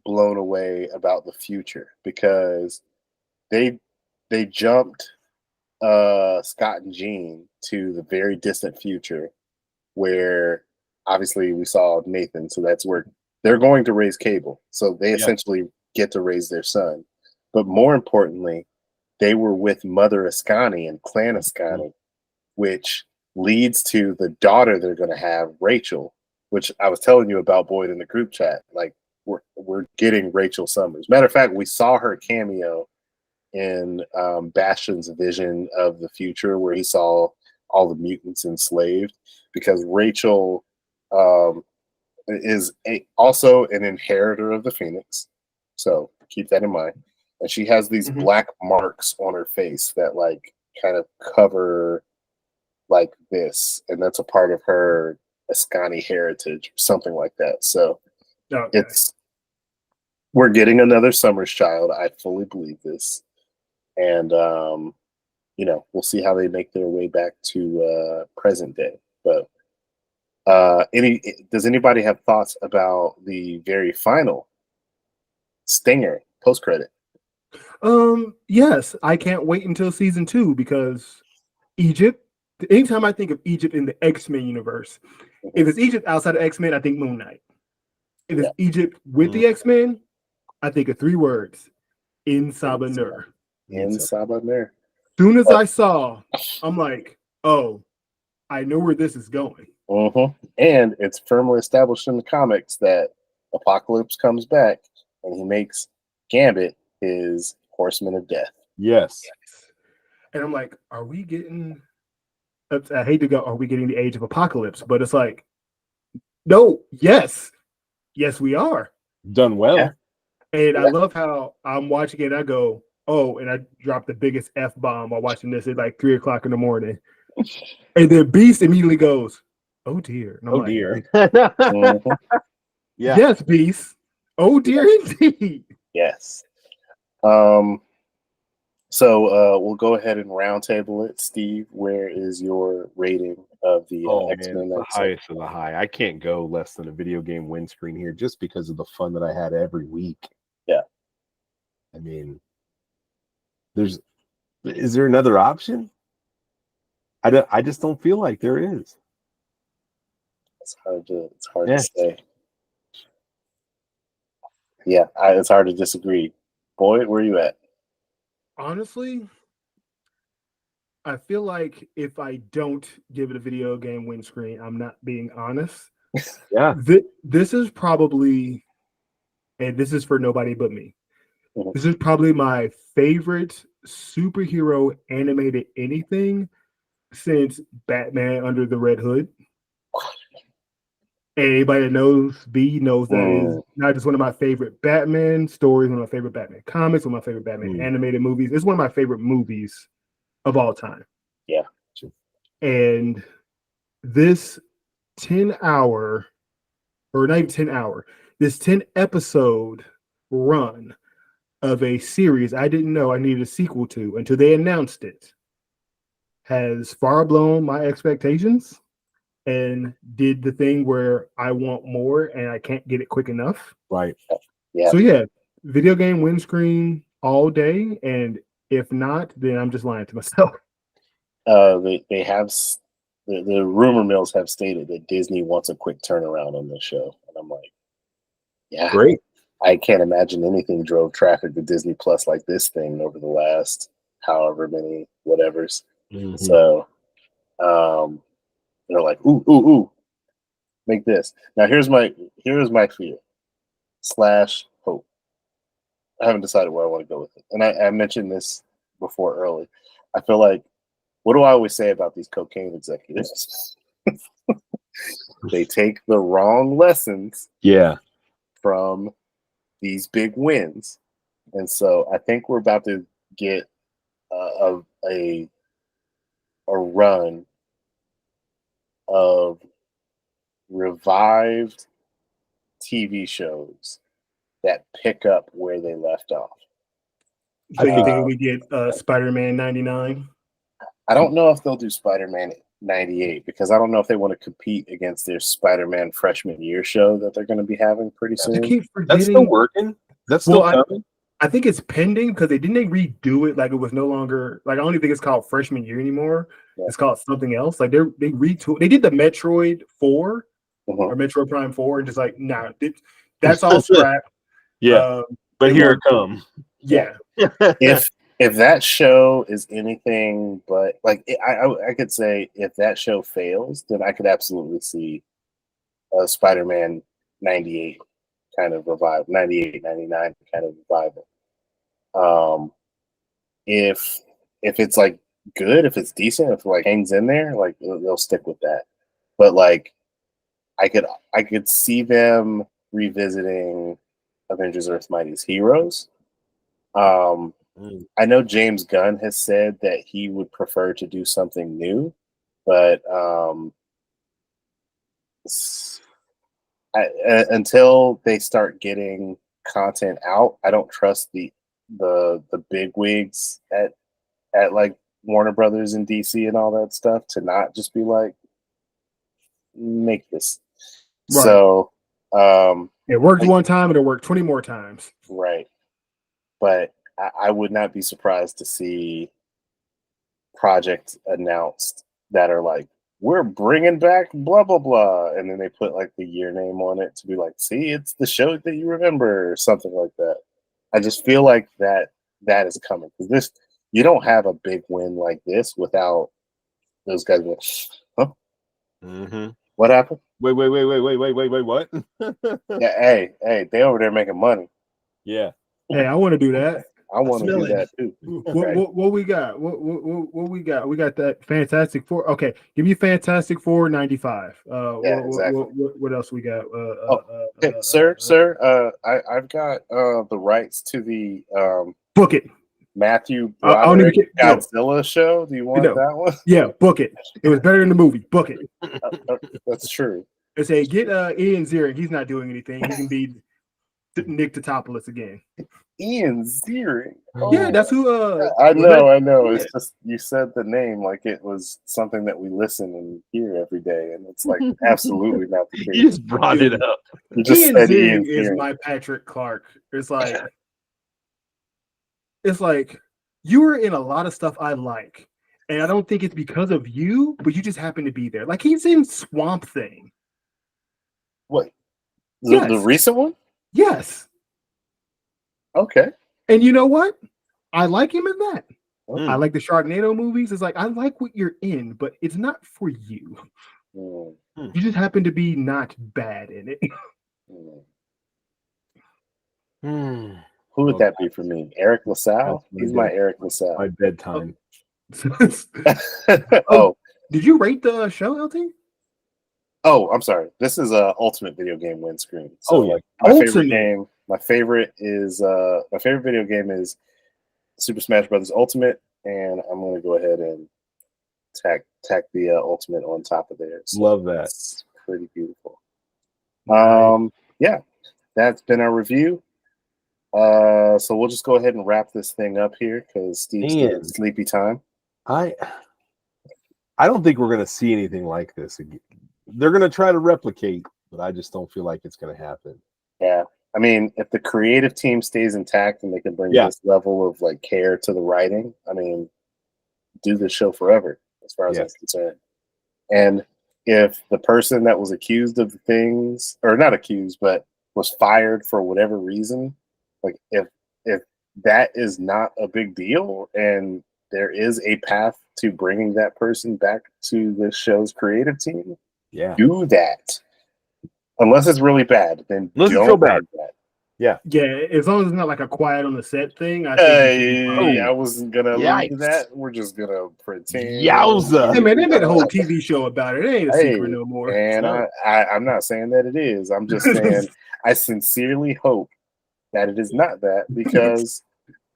blown away about the future because they jumped Scott and Jean to the very distant future where obviously we saw Nathan, so that's where they're going to raise Cable. So they essentially get to raise their son. But more importantly, they were with Mother Ascani and Clan Ascani, which leads to the daughter they're going to have, Rachel, which I was telling you about, Boyd, in the group chat. Like, we're getting Rachel Summers. Matter of fact, we saw her cameo in Bastion's vision of the future where he saw all the mutants enslaved, because Rachel is also an inheritor of the Phoenix. So keep that in mind. And she has these black marks on her face that like kind of cover like this. And that's a part of her Ascani heritage, something like that. So we're getting another Summer's Child. I fully believe this. And, we'll see how they make their way back to present day. But does anybody have thoughts about the very final stinger post-credit? Yes, I can't wait until season 2 because Egypt. Anytime I think of Egypt in the X-Men universe, if it's Egypt outside of X-Men, I think Moon Knight. If it's Egypt with the X-Men, I think of 3 words: In Saba Nur. In Saba Nur. Soon as I saw, I'm like, oh, I know where this is going. And it's firmly established in the comics that Apocalypse comes back and he makes Gambit his Horseman of Death. Yes. And I'm like, are we getting... I hate to go, are we getting the Age of Apocalypse? But it's like, No, yes, we are. Done well. Yeah. And I Yeah. love how I'm watching it. And I go, oh, and I drop the biggest F bomb while watching this at like 3:00 in the morning. And then Beast immediately goes, oh dear. And I'm Oh like, dear. Mhm. Yeah. yes, Beast. Oh dear, indeed. Yes. So we'll go ahead and roundtable it. Steve, where is your rating of the Oh man, X-Men the episode? highest of the high. I can't go less than a video game win screen here just because of the fun that I had every week. Yeah. I mean, is there another option? I just don't feel like there is. It's hard to Yeah. say. Yeah, it's hard to disagree. Boyd, where you at? Honestly, I feel like if I don't give it a video game win screen, I'm not being honest. Yeah. This is probably, and this is for nobody but me. Mhm. This is probably my favorite superhero animated anything since Batman Under the Red Hood. Anybody that knows B knows that is not just one of my favorite Batman stories, one of my favorite Batman comics, one of my favorite Batman animated movies. It's one of my favorite movies of all time. Yeah. And this 10-hour, or not even 10-hour, this 10-episode run of a series I didn't know I needed a sequel to until they announced it has far blown my expectations and did the thing where I want more and I can't get it quick enough. Right. Yeah. So yeah, video game win screen all day, and if not, then I'm just lying to myself. They have the rumor mills have stated that Disney wants a quick turnaround on this show, and I'm like, yeah, Great. I can't imagine anything drove traffic to Disney Plus like this thing over the last however many whatevers. Mhm. So, they're like, ooh, make this. Now here's my fear / hope. I haven't decided where I want to go with it, and I mentioned this before early. I feel like, what do I always say about these cocaine executives? They take the wrong lessons Yeah. from these big wins, and so I think we're about to get a run of revived TV shows that pick up where they left off. So you think we get Spider-Man 99? I don't know if they'll do Spider-Man 98 because I don't know if they want to compete against their Spider-Man freshman year show that they're going to be having pretty I soon. keep That's still forgetting. working. That's still coming. I think it's pending because they redo it. Like it was no longer like I don't even think it's called freshman year anymore. Yeah. It's called something else. Like they retool. They did the Metroid 4 Mhm. or Metroid Prime 4, and just like nah, that's all scrap. Yeah. But it here it won't- comes. Yeah, If that show is anything but like I could say if that show fails, then I could absolutely see a Spider-Man 98 kind of revival, 98, 99 kind of revival. If it's like good, if it's decent, if it like hangs in there, like they'll stick with that. But like I could see them revisiting Avengers Earth's Mightiest Heroes. I know James Gunn has said that he would prefer to do something new, but until they start getting content out, I don't trust the big wigs at like Warner Brothers and DC and all that stuff to not just be like, make this. Right. So it worked one time and it worked 20 more times. Right. But I would not be surprised to see projects announced that are like, we're bringing back blah, blah, blah. And then they put like the year name on it to be like, see, it's the show that you remember or something like that. I just feel like that is coming. Because you don't have a big win like this without those guys going, huh? Mm-hmm. What happened? Wait, what? Yeah, hey, they over there making money. Yeah. Hey, I want to do that. I want to smell do it. that too. What we got? What we got? We got that Fantastic Four. Okay, give me Fantastic Four 95. Exactly. What else we got? Hey, sir, I've got the rights to the Book it. Matthew I don't even Broderick get- no. Godzilla show. Do you want No. that one? Yeah, book it. It was better than the movie. Book it. That's true. They say get Ian Ziering. He's not doing anything. He can be Nick Totopoulos again. Ian Ziering. Yeah, that's who. I know. Yeah. It's just you said the name like it was something that we listen and hear every day, and it's like absolutely not the You case. just brought it up. You just Ian said Ziering Ian is Ziering. my Patrick Clark. It's like you were in a lot of stuff I like, and I don't think it's because of you, but you just happen to be there. Like he's in Swamp Thing. What? The Yes. recent one? Yes, Okay. and you know what? I like him in that. Mm. I like the Sharknado movies. It's like I like what you're in, but it's not for you. Mm, You just happen to be not bad in it. mm. Hmm. Who would that be for me? Eric LaSalle? That's He's my my guess. Eric My LaSalle. bedtime. Oh, Did you rate the show, LT? I'm sorry. This is a ultimate video game windscreen. So Oh, yeah. like my favorite Ultimate. game. My favorite video game is Super Smash Brothers Ultimate, and I'm gonna go ahead and tack the Ultimate on top of there. So Love that. it's pretty beautiful. Yeah, that's been our review. So we'll just go ahead and wrap this thing up here because Steve's getting Man. sleepy time. I don't think we're gonna see anything like this again. They're gonna try to replicate, but I just don't feel like it's gonna happen. Yeah. I mean, if the creative team stays intact and they can bring Yeah. this level of like care to the writing, I mean, do this show forever, as far as I'm Yes. concerned. And if the person that was accused of the things, or not accused, but was fired for whatever reason, like if that is not a big deal and there is a path to bringing that person back to the show's creative team, Yeah. do that. Unless it's really bad, then Unless it's don't real bad. do that. Yeah, as long as it's not like a quiet on the set thing. I think it should be fine. Hey, I wasn't gonna allude to Yikes. that. We're just gonna pretend. Yowza. Hey man, they made a whole TV show about it. It ain't a secret no more. And No. I'm not saying that it is. I'm just saying I sincerely hope that it is not that because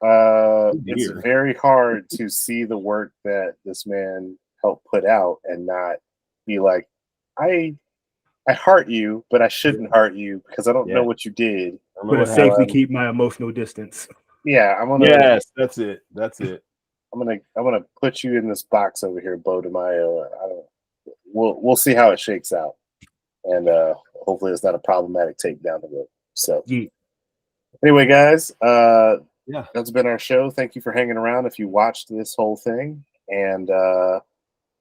it's Dear. very hard to see the work that this man helped put out and not be like, I heart you, but I shouldn't heart you because I don't know Yeah. what you did. I don't know But what to safely happened. keep my emotional distance. Yeah, I'm gonna Yes, that's it. That's it. I'm gonna put you in this box over here, Bo DeMayo. We'll see how it shakes out, and hopefully it's not a problematic take down the road. So Yeah. anyway, guys, Yeah. that's been our show. Thank you for hanging around. If you watched this whole thing, and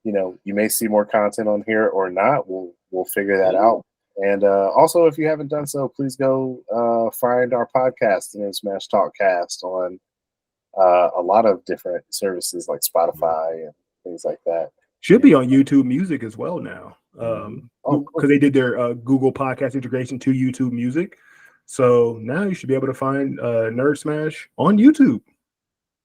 you may see more content on here or not, we'll figure that out. And also, if you haven't done so, please go find our podcast, Smash Talk Cast, on a lot of different services like Spotify and things like that. Should be on YouTube Music as well now. Oh, cool. Because they did their Google Podcast integration to YouTube Music. So now you should be able to find Nerd Smash on YouTube.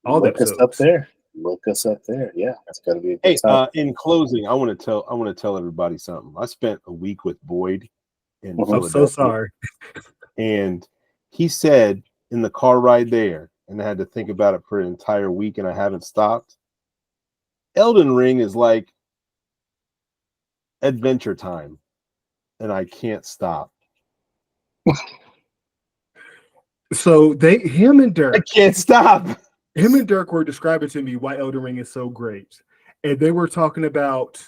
All the Look us episodes. up there. Look us up there. Yeah, it's gonna be a good Hey, time. in closing, I want to tell everybody something. I spent a week with Boyd in I'm I'm so Philadelphia, sorry. and he said in the car ride there, and I had to think about it for an entire week, and I haven't stopped. Elden Ring is like Adventure Time, and I can't stop. So him and Dirk, I can't stop. him and Dirk were describing to me why Elden Ring is so great. And they were talking about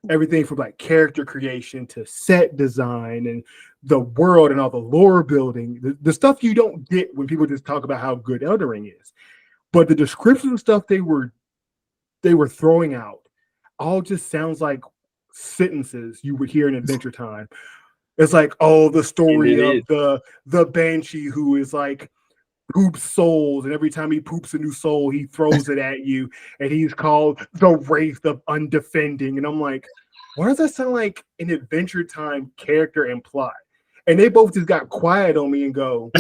everything from like character creation to set design and the world and all the lore building, the stuff you don't get when people just talk about how good Elden Ring is. But the description of stuff they were throwing out all just sounds like sentences you would hear in Adventure Time. It's like, oh, the story And it of the Banshee who is like poops souls, and every time he poops a new soul, he throws it at you, and he's called the Wraith of Undefending. And I'm like, why does that sound like an Adventure Time character and plot? And they both just got quiet on me and go,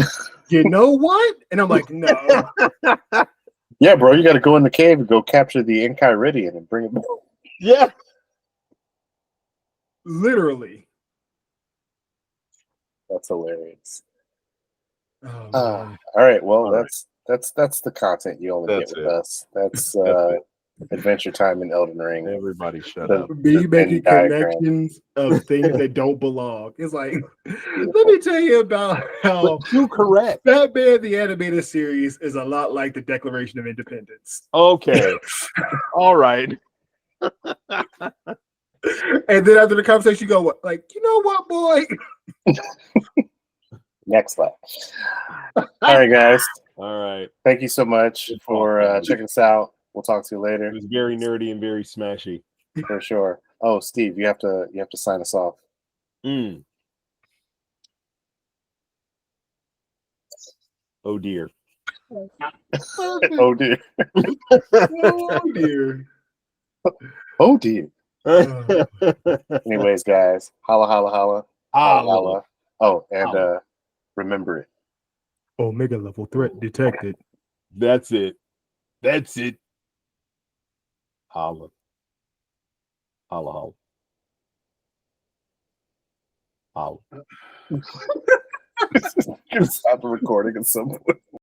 you know what? And I'm like, no. Yeah, bro, you got to go in the cave and go capture the Enchiridion and bring it back. Yeah. Literally. That's hilarious. Oh, man. All right, well, All right. that's the content you only That's get with it. us. That's That's Adventure Time in Elden Ring. Everybody shut The- up. Me the making Venn diagram. connections of things that don't belong. It's like, let me tell you about how But you correct. Batman the Animated Series is a lot like the Declaration of Independence. Okay. All right. And then after the conversation, you go, like, you know what, boy? Next slide. All right, guys. All right. Thank you so much Good for talk, guys. checking us out. We'll talk to you later It was very nerdy and very smashy. for sure. Oh, Steve, you have to sign us off. Mm. Oh dear. Oh dear. Oh, dear. Oh dear. Uh, Anyways, guys, holla holla holla. Holla, Holla. holla. Oh, and Holla. remember it. Omega level threat detected. That's it. That's it. Holla. Holla, holla. Holla. Stop the recording at some point.